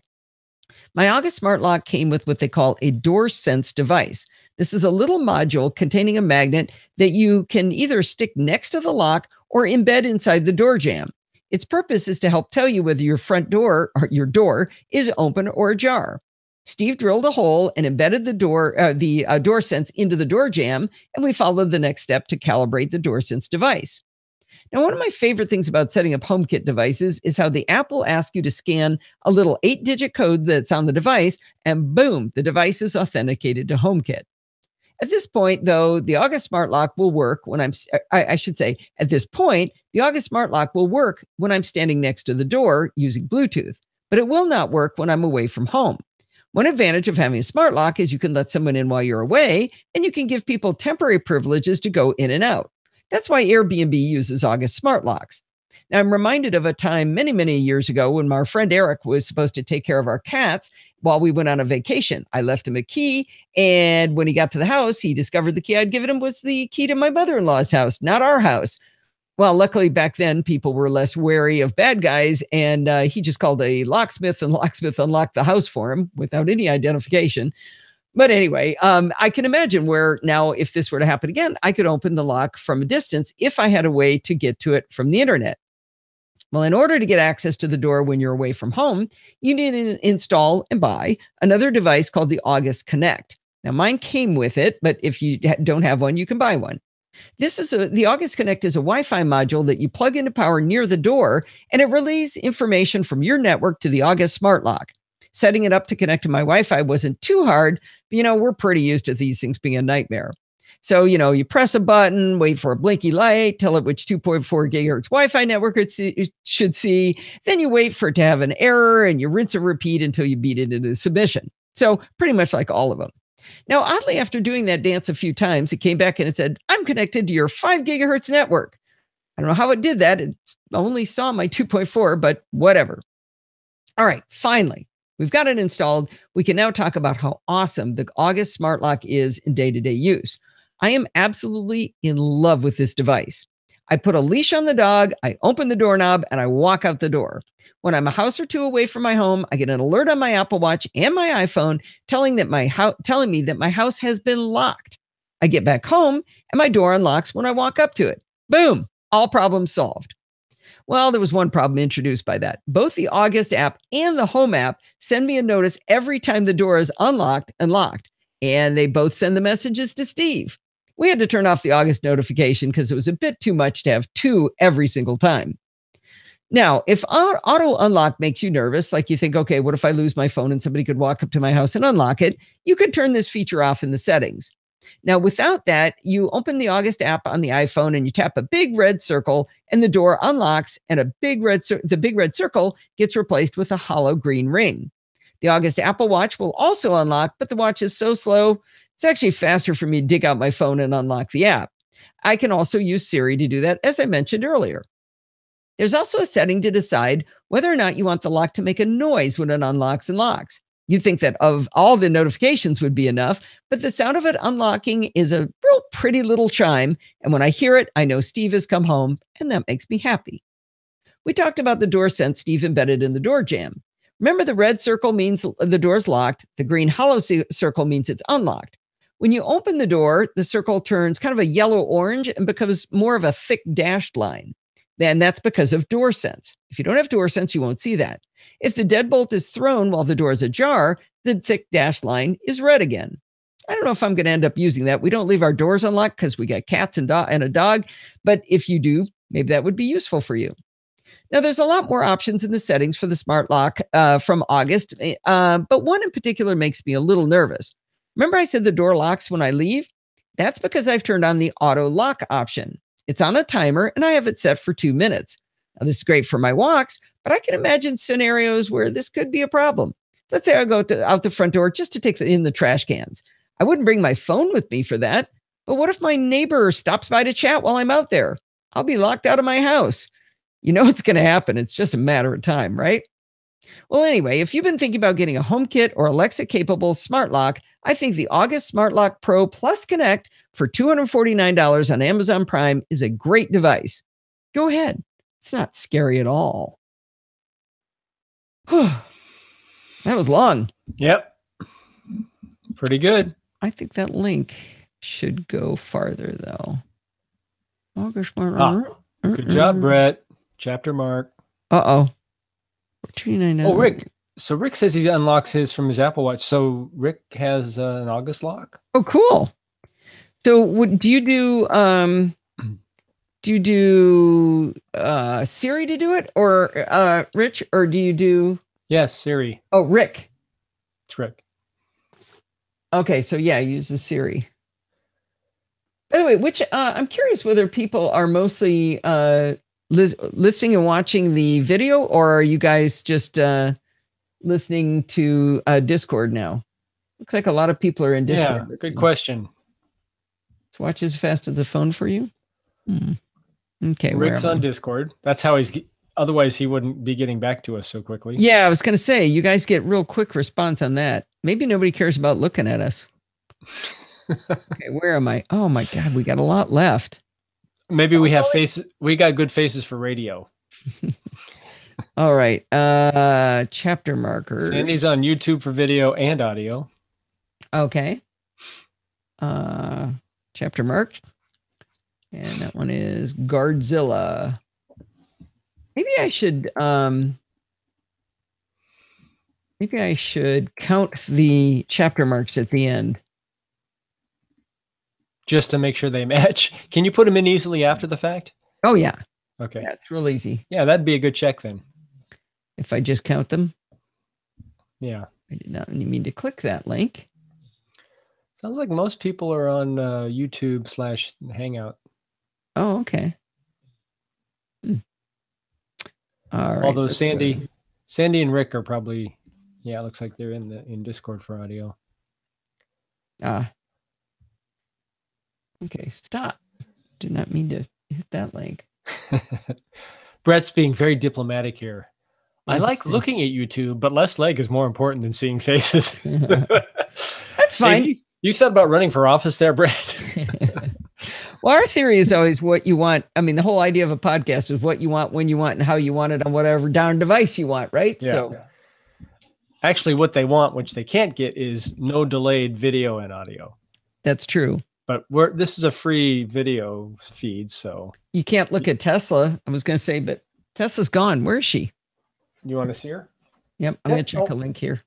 my August smart lock came with what they call a door sense device. This is a little module containing a magnet that you can either stick next to the lock or embed inside the door jamb. Its purpose is to help tell you whether your front door or your door is open or ajar. Steve drilled a hole and embedded the door sense into the door jamb, and we followed the next step to calibrate the door sense device. Now, one of my favorite things about setting up HomeKit devices is how the app will ask you to scan a little 8-digit code that's on the device, and boom, the device is authenticated to HomeKit. At this point, though, the August Smart Lock will work when at this point, the August Smart Lock will work when I'm standing next to the door using Bluetooth, but it will not work when I'm away from home. One advantage of having a smart lock is you can let someone in while you're away, and you can give people temporary privileges to go in and out. That's why Airbnb uses August Smart Locks. Now, I'm reminded of a time many, many years ago when my friend Eric was supposed to take care of our cats while we went on a vacation. I left him a key, and when he got to the house, he discovered the key I'd given him was the key to my mother-in-law's house, not our house. Well, luckily back then, people were less wary of bad guys, and he just called a locksmith, and locksmith unlocked the house for him without any identification. But anyway, I can imagine where now, if this were to happen again, I could open the lock from a distance if I had a way to get to it from the internet. Well, in order to get access to the door when you're away from home, you need to install and buy another device called the August Connect. Now, mine came with it, but if you don't have one, you can buy one. The August Connect is a Wi-Fi module that you plug into power near the door, and it relays information from your network to the August Smart Lock. Setting it up to connect to my Wi-Fi wasn't too hard, but we're pretty used to these things being a nightmare. So, you press a button, wait for a blinky light, tell it which 2.4 gigahertz Wi-Fi network it should see. Then you wait for it to have an error and you rinse and repeat until you beat it into submission. So pretty much like all of them. Now, oddly, after doing that dance a few times, it came back and it said, I'm connected to your 5 gigahertz network. I don't know how it did that. It only saw my 2.4, but whatever. All right, finally, we've got it installed. We can now talk about how awesome the August Smart Lock is in day-to-day use. I am absolutely in love with this device. I put a leash on the dog, I open the doorknob, and I walk out the door. When I'm a house or two away from my home, I get an alert on my Apple Watch and my iPhone telling me that my house has been locked. I get back home, and my door unlocks when I walk up to it. Boom, all problems solved. Well, there was one problem introduced by that. Both the August app and the Home app send me a notice every time the door is unlocked and locked, and they both send the messages to Steve. We had to turn off the August notification because it was a bit too much to have two every single time. Now, if auto unlock makes you nervous, like you think, okay, what if I lose my phone and somebody could walk up to my house and unlock it? You could turn this feature off in the settings. Now, without that, you open the August app on the iPhone and you tap a big red circle and the door unlocks and the big red circle gets replaced with a hollow green ring. The August Apple Watch will also unlock, but the watch is so slow, it's actually faster for me to dig out my phone and unlock the app. I can also use Siri to do that, as I mentioned earlier. There's also a setting to decide whether or not you want the lock to make a noise when it unlocks and locks. You'd think that of all the notifications would be enough, but the sound of it unlocking is a real pretty little chime, and when I hear it, I know Steve has come home, and that makes me happy. We talked about the door sense Steve embedded in the door jamb. Remember, the red circle means the door's locked, the green hollow circle means it's unlocked. When you open the door, the circle turns kind of a yellow-orange and becomes more of a thick dashed line. And that's because of door sense. If you don't have door sense, you won't see that. If the deadbolt is thrown while the door is ajar, the thick dashed line is red again. I don't know if I'm going to end up using that. We don't leave our doors unlocked because we got cats and a dog. But if you do, maybe that would be useful for you. Now, there's a lot more options in the settings for the smart lock from August, but one in particular makes me a little nervous. Remember I said the door locks when I leave? That's because I've turned on the auto lock option. It's on a timer, and I have it set for 2 minutes. Now, this is great for my walks, but I can imagine scenarios where this could be a problem. Let's say I go out the front door just to take in the trash cans. I wouldn't bring my phone with me for that, but what if my neighbor stops by to chat while I'm out there? I'll be locked out of my house. You know it's going to happen. It's just a matter of time, right? Well, anyway, if you've been thinking about getting a HomeKit or Alexa-capable smart lock, I think the August Smart Lock Pro Plus Connect for $249 on Amazon Prime is a great device. Go ahead. It's not scary at all. That was long. Yep. Pretty good. I think that link should go farther, though. August Smart. Good job, Brett. Chapter mark. Uh-oh. $299. Oh, Rick. So Rick says he unlocks his from his Apple Watch. So Rick has an August lock. Oh, cool. So do you do Siri to do it, or Rich, or do you do? Yes, Siri. Oh, Rick. It's Rick. Okay, so yeah, use the Siri. By the way, which I'm curious whether people are mostly listening and watching the video, or are you guys just listening to Discord now? Looks like a lot of people are in Discord. Yeah, good question. So watch as fast as the phone for you. Okay, Rick's on Discord. That's how otherwise he wouldn't be getting back to us so quickly. Yeah, I was going to say, you guys get real quick response on that. Maybe nobody cares about looking at us. Okay, where am I? Oh my God, we got a lot left. Maybe we have faces. We got good faces for radio. All right. Chapter markers. Sandy's on YouTube for video and audio. Okay. Chapter marked. And that one is Guardzilla. Maybe I should count the chapter marks at the end. Just to make sure they match. Can you put them in easily after the fact? Oh, yeah. Okay. Yeah, it's real easy. Yeah, that'd be a good check then. If I just count them. Yeah. I did not mean to click that link. Sounds like most people are on YouTube/Hangout. Oh, okay. All right. Although Sandy and Rick are probably, yeah, it looks like they're in Discord for audio. Okay, stop. Did not mean to hit that link. Brett's being very diplomatic here. Yes, I like looking at YouTube, but less leg is more important than seeing faces. That's fine. Hey, you thought about running for office there, Brett? Well, our theory is always what you want. I mean, the whole idea of a podcast is what you want, when you want, and how you want it on whatever darn device you want, right? Yeah. So actually what they want, which they can't get, is no delayed video and audio. that's true. But this is a free video feed, so You can't look at Tesla. I was going to say, but Tesla's gone. Where is she? you want to see her? Yep, I'm going to check a link here.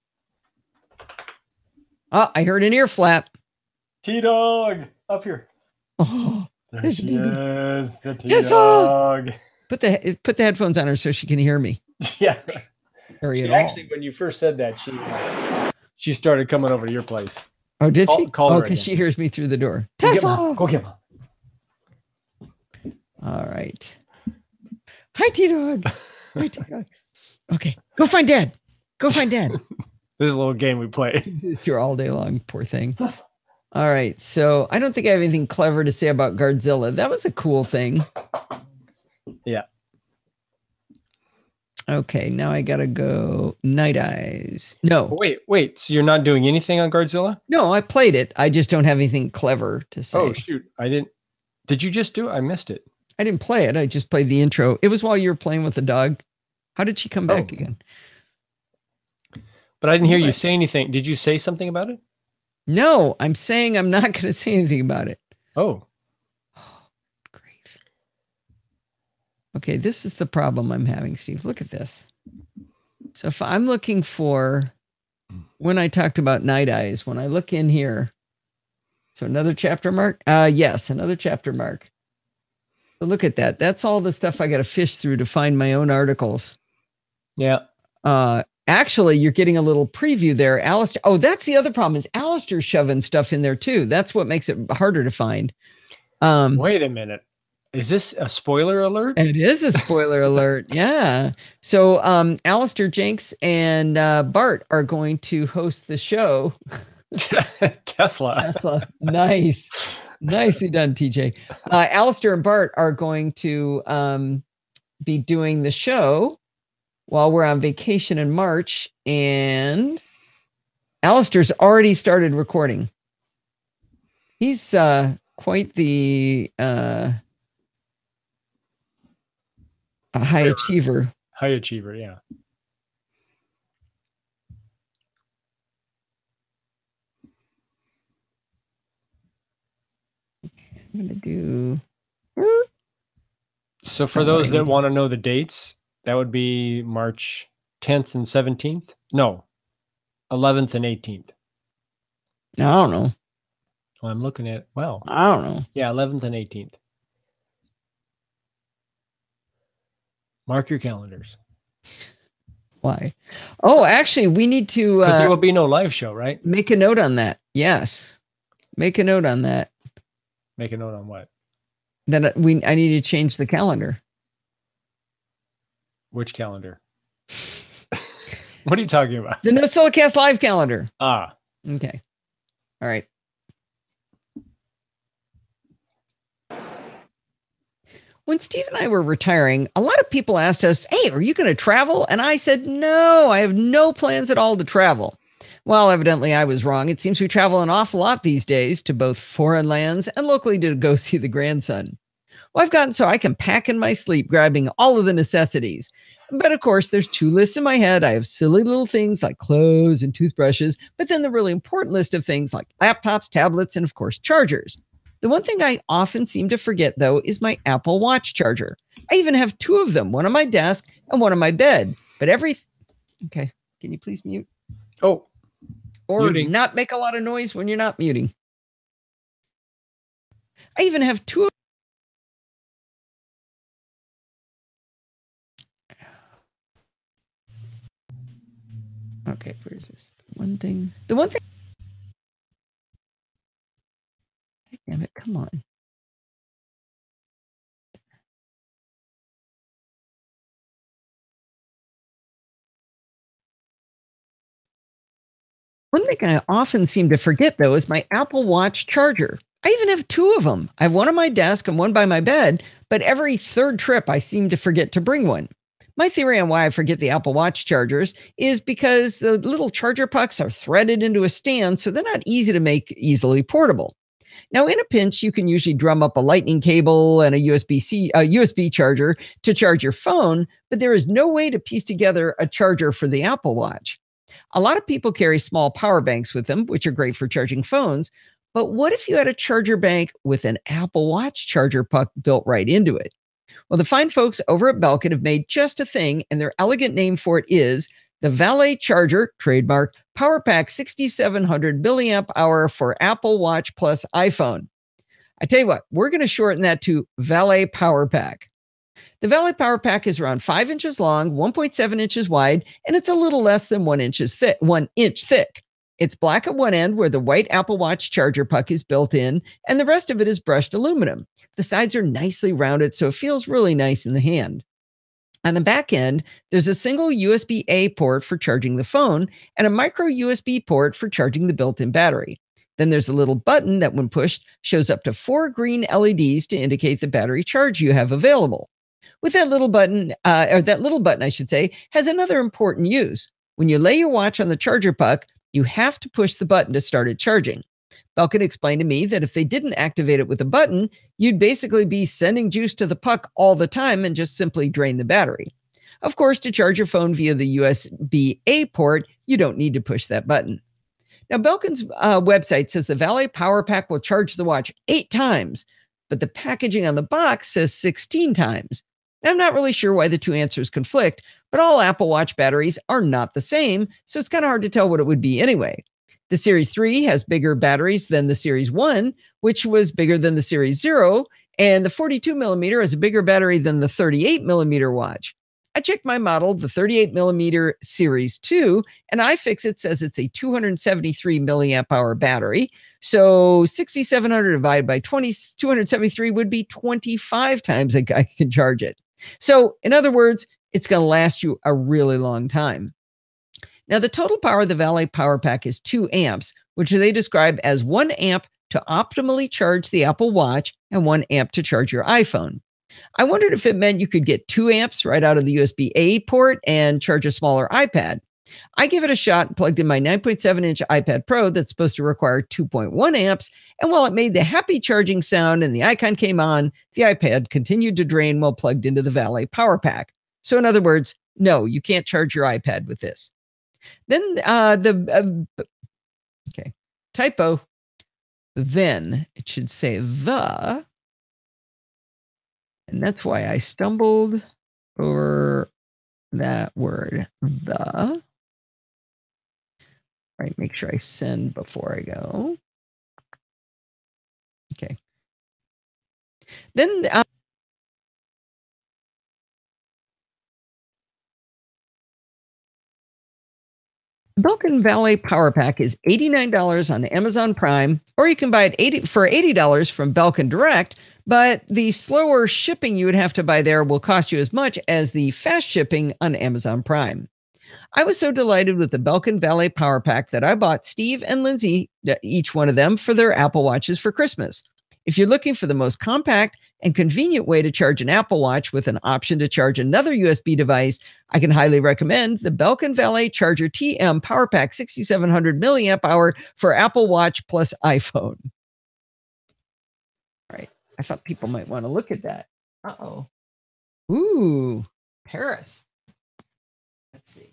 Oh, I heard an ear flap. T-Dog up here. Oh, There there's she baby. is, the Tesla! T-Dog. Put the headphones on her so she can hear me. Yeah. Very She at all. actually, when you first said that, she started coming over to your place. Oh, did she? Call her because again. she hears me through the door. Go get Tesla! Mom. Go get Mom. All right. Hi, T-Dog. Hi, T-Dog. Okay, go find Dad. Go find Dad. This is a little game we play. It's here all day long, poor thing. All right, so I don't think I have anything clever to say about Guardzilla. That was a cool thing. Yeah. Okay, now I gotta go Night Eyes. No, Wait. So you're not doing anything on Guardzilla? no, I played it. I just don't have anything clever to say. Oh shoot! I didn't. Did you just do it? I missed it. I didn't play it. I just played the intro. It was while you were playing with the dog. How did she come back again? But I didn't hear you say anything. Did you say something about it? No, I'm saying I'm not going to say anything about it. Oh. Great. Okay, this is the problem I'm having, Steve. Look at this. So if I'm looking for, when I talked about Night Eyes, when I look in here, so another chapter mark? Yes, another chapter mark. But look at that. That's all the stuff I got to fish through to find my own articles. Yeah. Actually, you're getting a little preview there, Alistair. Oh, that's the other problem is Alistair's shoving stuff in there too. That's what makes it harder to find. Wait a minute. Is this a spoiler alert? It is a spoiler alert. Yeah. So Alistair Jenks and Bart are going to host the show. Tesla. Nice. Nicely done, TJ. Alistair and Bart are going to be doing the show while we're on vacation in March. And Alistair's already started recording. He's quite the a high achiever. High achiever, yeah. I'm gonna do. So for those that want to know the dates, that would be March 10th and 17th. No, 11th and 18th. I don't know. Well, I'm looking at. Well, I don't know. yeah, 11th and 18th. Mark your calendars. Why? Oh, actually, we need to. Because there will be no live show, right? Make a note on that. Yes, make a note on that. Make a note on what? Then I need to change the calendar. Which calendar? What are you talking about? The NosillaCast live calendar. Ah. Okay. All right. When Steve and I were retiring, a lot of people asked us, hey, are you going to travel? And I said, no, I have no plans at all to travel. Well, evidently I was wrong. It seems we travel an awful lot these days to both foreign lands and locally to go see the grandson. Well, I've gotten so I can pack in my sleep, grabbing all of the necessities. But of course, there's two lists in my head. I have silly little things like clothes and toothbrushes, but then the really important list of things like laptops, tablets, and of course, chargers. The one thing I often seem to forget, though, is my Apple Watch charger. I even have two of them, one on my desk and one on my bed. But okay, can you please mute? Oh. Or muting. Not make a lot of noise when you're not muting. I even have two of Okay, where's this? The one thing. Damn it, come on. One thing I often seem to forget, though, is my Apple Watch charger. I even have two of them. I have one on my desk and one by my bed, but every third trip I seem to forget to bring one. My theory on why I forget the Apple Watch chargers is because the little charger pucks are threaded into a stand, so they're not easy to make easily portable. Now, in a pinch, you can usually drum up a lightning cable and a USB charger to charge your phone, but there is no way to piece together a charger for the Apple Watch. A lot of people carry small power banks with them, which are great for charging phones. But what if you had a charger bank with an Apple Watch charger puck built right into it? Well, the fine folks over at Belkin have made just a thing, and their elegant name for it is the Valet Charger, trademark, Power Pack 6700 milliamp hour for Apple Watch plus iPhone. I tell you what, we're going to shorten that to Valet Power Pack. The Valet Power Pack is around 5 inches long, 1.7 inches wide, and it's a little less than 1 inch thick. It's black at one end where the white Apple Watch charger puck is built in, and the rest of it is brushed aluminum. The sides are nicely rounded, so it feels really nice in the hand. On the back end, there's a single USB-A port for charging the phone and a micro USB port for charging the built-in battery. Then there's a little button that, when pushed, shows up to 4 green LEDs to indicate the battery charge you have available. With that little button, I should say, has another important use. When you lay your watch on the charger puck, you have to push the button to start it charging. Belkin explained to me that if they didn't activate it with a button, you'd basically be sending juice to the puck all the time and just simply drain the battery. Of course, to charge your phone via the USB-A port, you don't need to push that button. Now, Belkin's website says the Valet Power Pack will charge the watch 8 times, but the packaging on the box says 16 times. I'm not really sure why the two answers conflict, but all Apple Watch batteries are not the same, so it's kind of hard to tell what it would be anyway. The Series 3 has bigger batteries than the Series 1, which was bigger than the Series 0, And the 42 millimeter has a bigger battery than the 38 millimeter watch. I checked my model, the 38 millimeter Series 2, and iFixit says it's a 273 milliamp hour battery. So 6,700 divided by 273 would be 25 times a guy can charge it. So in other words, it's going to last you a really long time. Now, the total power of the Valet Power Pack is 2 amps, which they describe as 1 amp to optimally charge the Apple Watch and 1 amp to charge your iPhone. I wondered if it meant you could get 2 amps right out of the USB-A port and charge a smaller iPad. I gave it a shot and plugged in my 9.7-inch iPad Pro that's supposed to require 2.1 amps, and while it made the happy charging sound and the icon came on, the iPad continued to drain while plugged into the Valet Power Pack. So in other words, no, you can't charge your iPad with this. Then typo. Then it should say the, and that's why I stumbled over that word, the. All right, make sure I send before I go. Okay. Then Belkin Valet Power Pack is $89 on Amazon Prime, or you can buy it for $80 from Belkin Direct, but the slower shipping you would have to buy there will cost you as much as the fast shipping on Amazon Prime. I was so delighted with the Belkin Valet Power Pack that I bought Steve and Lindsay, each one of them, for their Apple Watches for Christmas. If you're looking for the most compact and convenient way to charge an Apple Watch with an option to charge another USB device, I can highly recommend the Belkin Valet Charger TM Power Pack 6700 milliamp hour for Apple Watch plus iPhone. All right. I thought people might want to look at that. Uh-oh. Ooh, Paris. Let's see.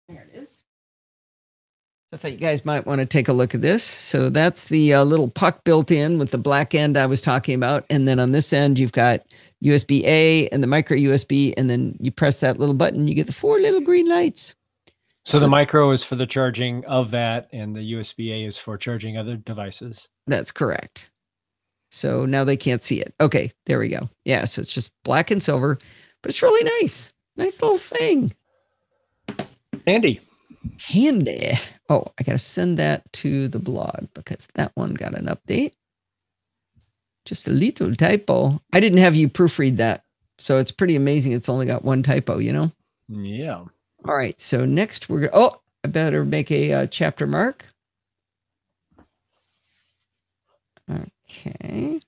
There it is. I thought you guys might want to take a look at this. So that's the little puck built in with the black end I was talking about. And then on this end, you've got USB-A and the micro USB. And then you press that little button, you get the 4 little green lights. So the micro is for the charging of that, and the USB-A is for charging other devices. That's correct. So now they can't see it. Okay, there we go. Yeah, so it's just black and silver, but it's really nice. Nice little thing. Handy. Oh, I got to send that to the blog because that one got an update. Just a little typo. I didn't have you proofread that. So it's pretty amazing. It's only got one typo, you know? Yeah. All right. So next we're going to, I better make a chapter mark. Okay.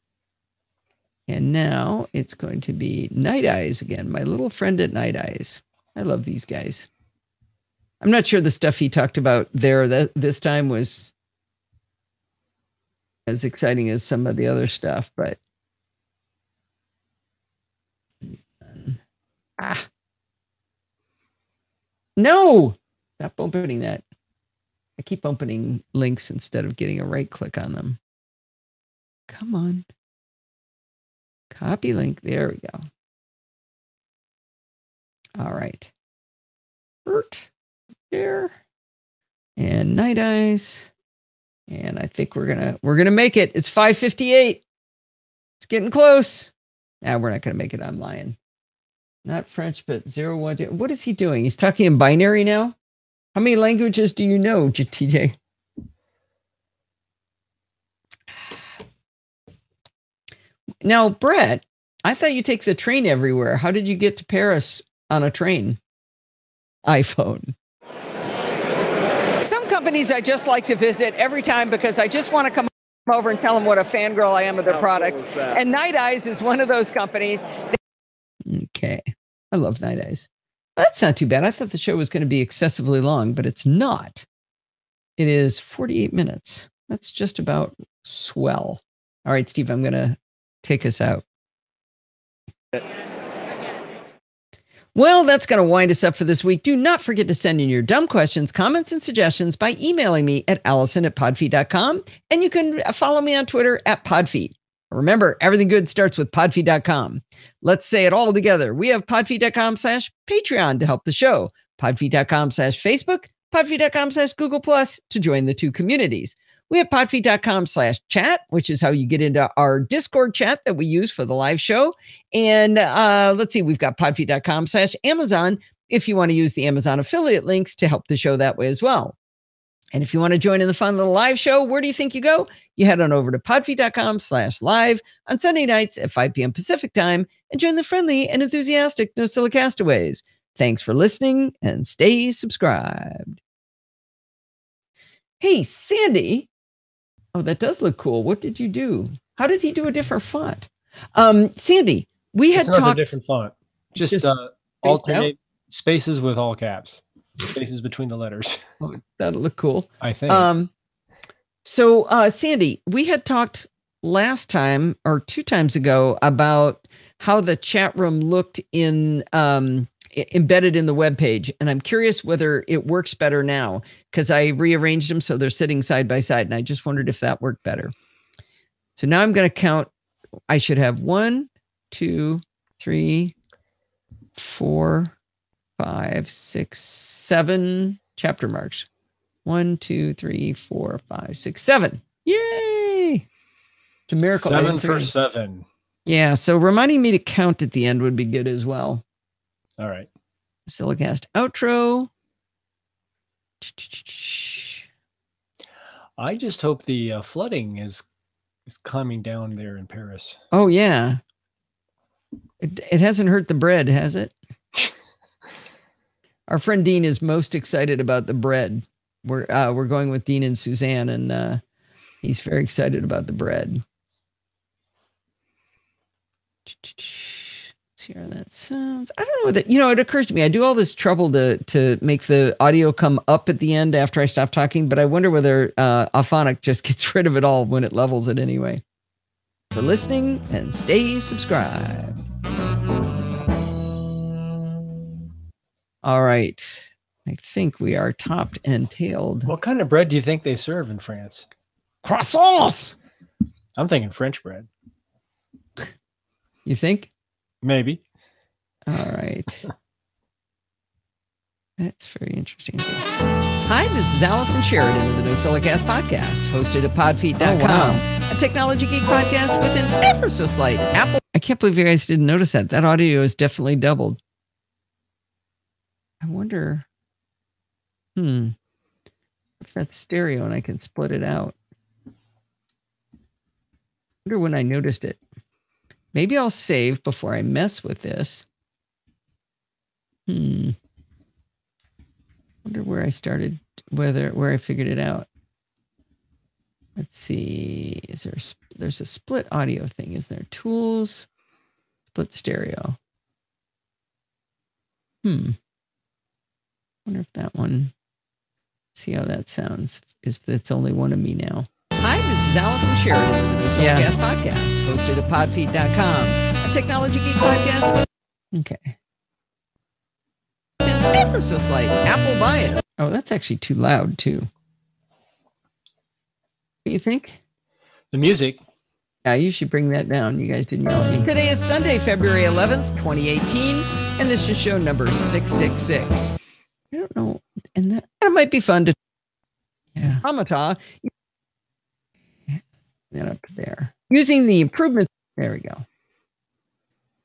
And now it's going to be Night Eyes again. My little friend at Night Eyes. I love these guys. I'm not sure the stuff he talked about there this time was as exciting as some of the other stuff, but no, stop opening that. I keep opening links instead of getting a right click on them. Come on. Copy link. There we go. All right. There. And Night Eyes. And I think we're gonna make it. It's 5:58. It's getting close. Nah, we're not gonna make it. I'm lying. Not French, but 0, 1, 2. What is he doing? He's talking in binary now? How many languages do you know, TJ? Now, Brett, I thought you take the train everywhere. How did you get to Paris on a train? iPhone. Some companies I just like to visit every time because I just want to come over and tell them what a fangirl I am of their products. And Night Eyes is one of those companies. Okay. I love Night Eyes. That's not too bad. I thought the show was going to be excessively long, but it's not. It is 48 minutes. That's just about swell. All right, Steve, I'm going to take us out. Well, that's going to wind us up for this week. Do not forget to send in your dumb questions, comments, and suggestions by emailing me at allison@podfeet.com. And you can follow me on Twitter at podfeet. Remember, everything good starts with podfeet.com. Let's say it all together. We have podfeet.com/Patreon to help the show, podfeet.com/Facebook, podfeet.com/Google+ to join the two communities. We have podfeet.com/chat, which is how you get into our Discord chat that we use for the live show. And let's see, we've got podfeet.com/Amazon if you want to use the Amazon affiliate links to help the show that way as well. And if you want to join in the fun little live show, where do you think you go? You head on over to podfeet.com/live on Sunday nights at 5 p.m. Pacific time and join the friendly and enthusiastic NosillaCastaways. Thanks for listening and stay subscribed. Hey, Sandy. Oh, that does look cool. What did you do? How did he do a different font? Sandy, we had another talked. different font. Just alternate spaces with all caps. Spaces between the letters. Oh, that'll look cool. I think. So, Sandy, we had talked last time or 2 times ago about how the chat room looked in embedded in the web page, and I'm curious whether it works better now because I rearranged them so they're sitting side by side, and I just wondered if that worked better. So now I'm going to count. I should have 1, 2, 3, 4, 5, 6, 7 chapter marks. 1, 2, 3, 4, 5, 6, 7. Yay! It's a miracle. 7 for 7. Yeah, so reminding me to count at the end would be good as well. All right. NosillaCast outro. I just hope the flooding is calming down there in Paris. Oh, yeah. It hasn't hurt the bread, has it? Our friend Dean is most excited about the bread. We're going with Dean and Suzanne, and he's very excited about the bread. Let's hear how that sounds. I don't know that, it occurs to me, I do all this trouble to make the audio come up at the end after I stop talking, but I wonder whether Auphonic just gets rid of it all when it levels it anyway. For listening, and stay subscribed. All right. I think we are topped and tailed. What kind of bread do you think they serve in France? Croissants! I'm thinking French bread. You think? Maybe. All right. That's very interesting. Hi, this is Allison Sheridan of the NosillaCast podcast, hosted at podfeet.com, a technology geek podcast with an ever so slight Apple. I can't believe you guys didn't notice that. That audio is definitely doubled. I wonder, if that's stereo and I can split it out. I wonder when I noticed it. Maybe I'll save before I mess with this. Wonder where I started, where I figured it out. Let's see. There's a split audio thing. Is there tools? Split stereo. Wonder if that one, see how that sounds. It's only one of me now. Hi, this is Allison Sheridan of the NosillaCast podcast, hosted at podfeet.com, a technology geek podcast. Okay. An ever so slight Apple bias. Oh, that's actually too loud, too. What do you think? The music. Yeah, you should bring that down. You guys didn't yell at me. Today is Sunday, February 11th, 2018, and this is show number 666. I don't know, and that might be fun to. Yeah. Hamata. That up there. Using the improvements. There we go.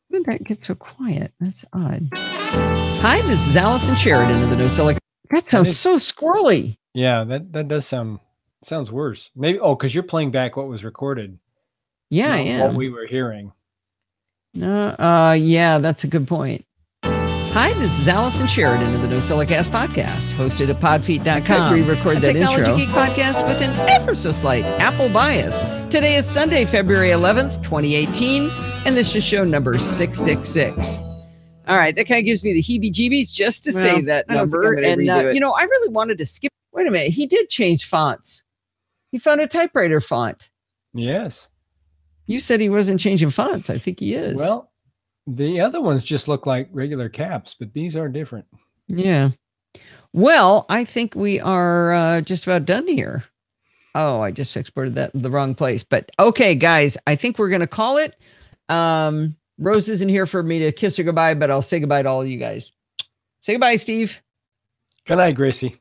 When did that get so quiet? That's odd. Hi, this is Allison Sheridan of the NosillaCast. That sounds so squirrely. Yeah, that does sounds worse. Maybe because you're playing back what was recorded. Yeah, I am. What we were hearing. Yeah, that's a good point. Hi, this is Allison Sheridan of the NosillaCast podcast, hosted at podfeet.com. Re-record that intro. Technology Geek podcast with an ever so slight Apple bias. Today is Sunday, February 11th, 2018, and this is show number 666. All right, that kind of gives me the heebie-jeebies just to say that number. And, I really wanted to skip. Wait a minute. He did change fonts. He found a typewriter font. Yes. You said he wasn't changing fonts. I think he is. Well, the other ones just look like regular caps, but these are different. Yeah. Well, I think we are just about done here. Oh, I just exported that in the wrong place. But okay, guys, I think we're going to call it. Rose isn't here for me to kiss her goodbye, but I'll say goodbye to all of you guys. Say goodbye, Steve. Good night, Gracie.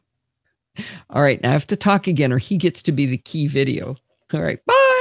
All right. Now I have to talk again or he gets to be the key video. All right. Bye.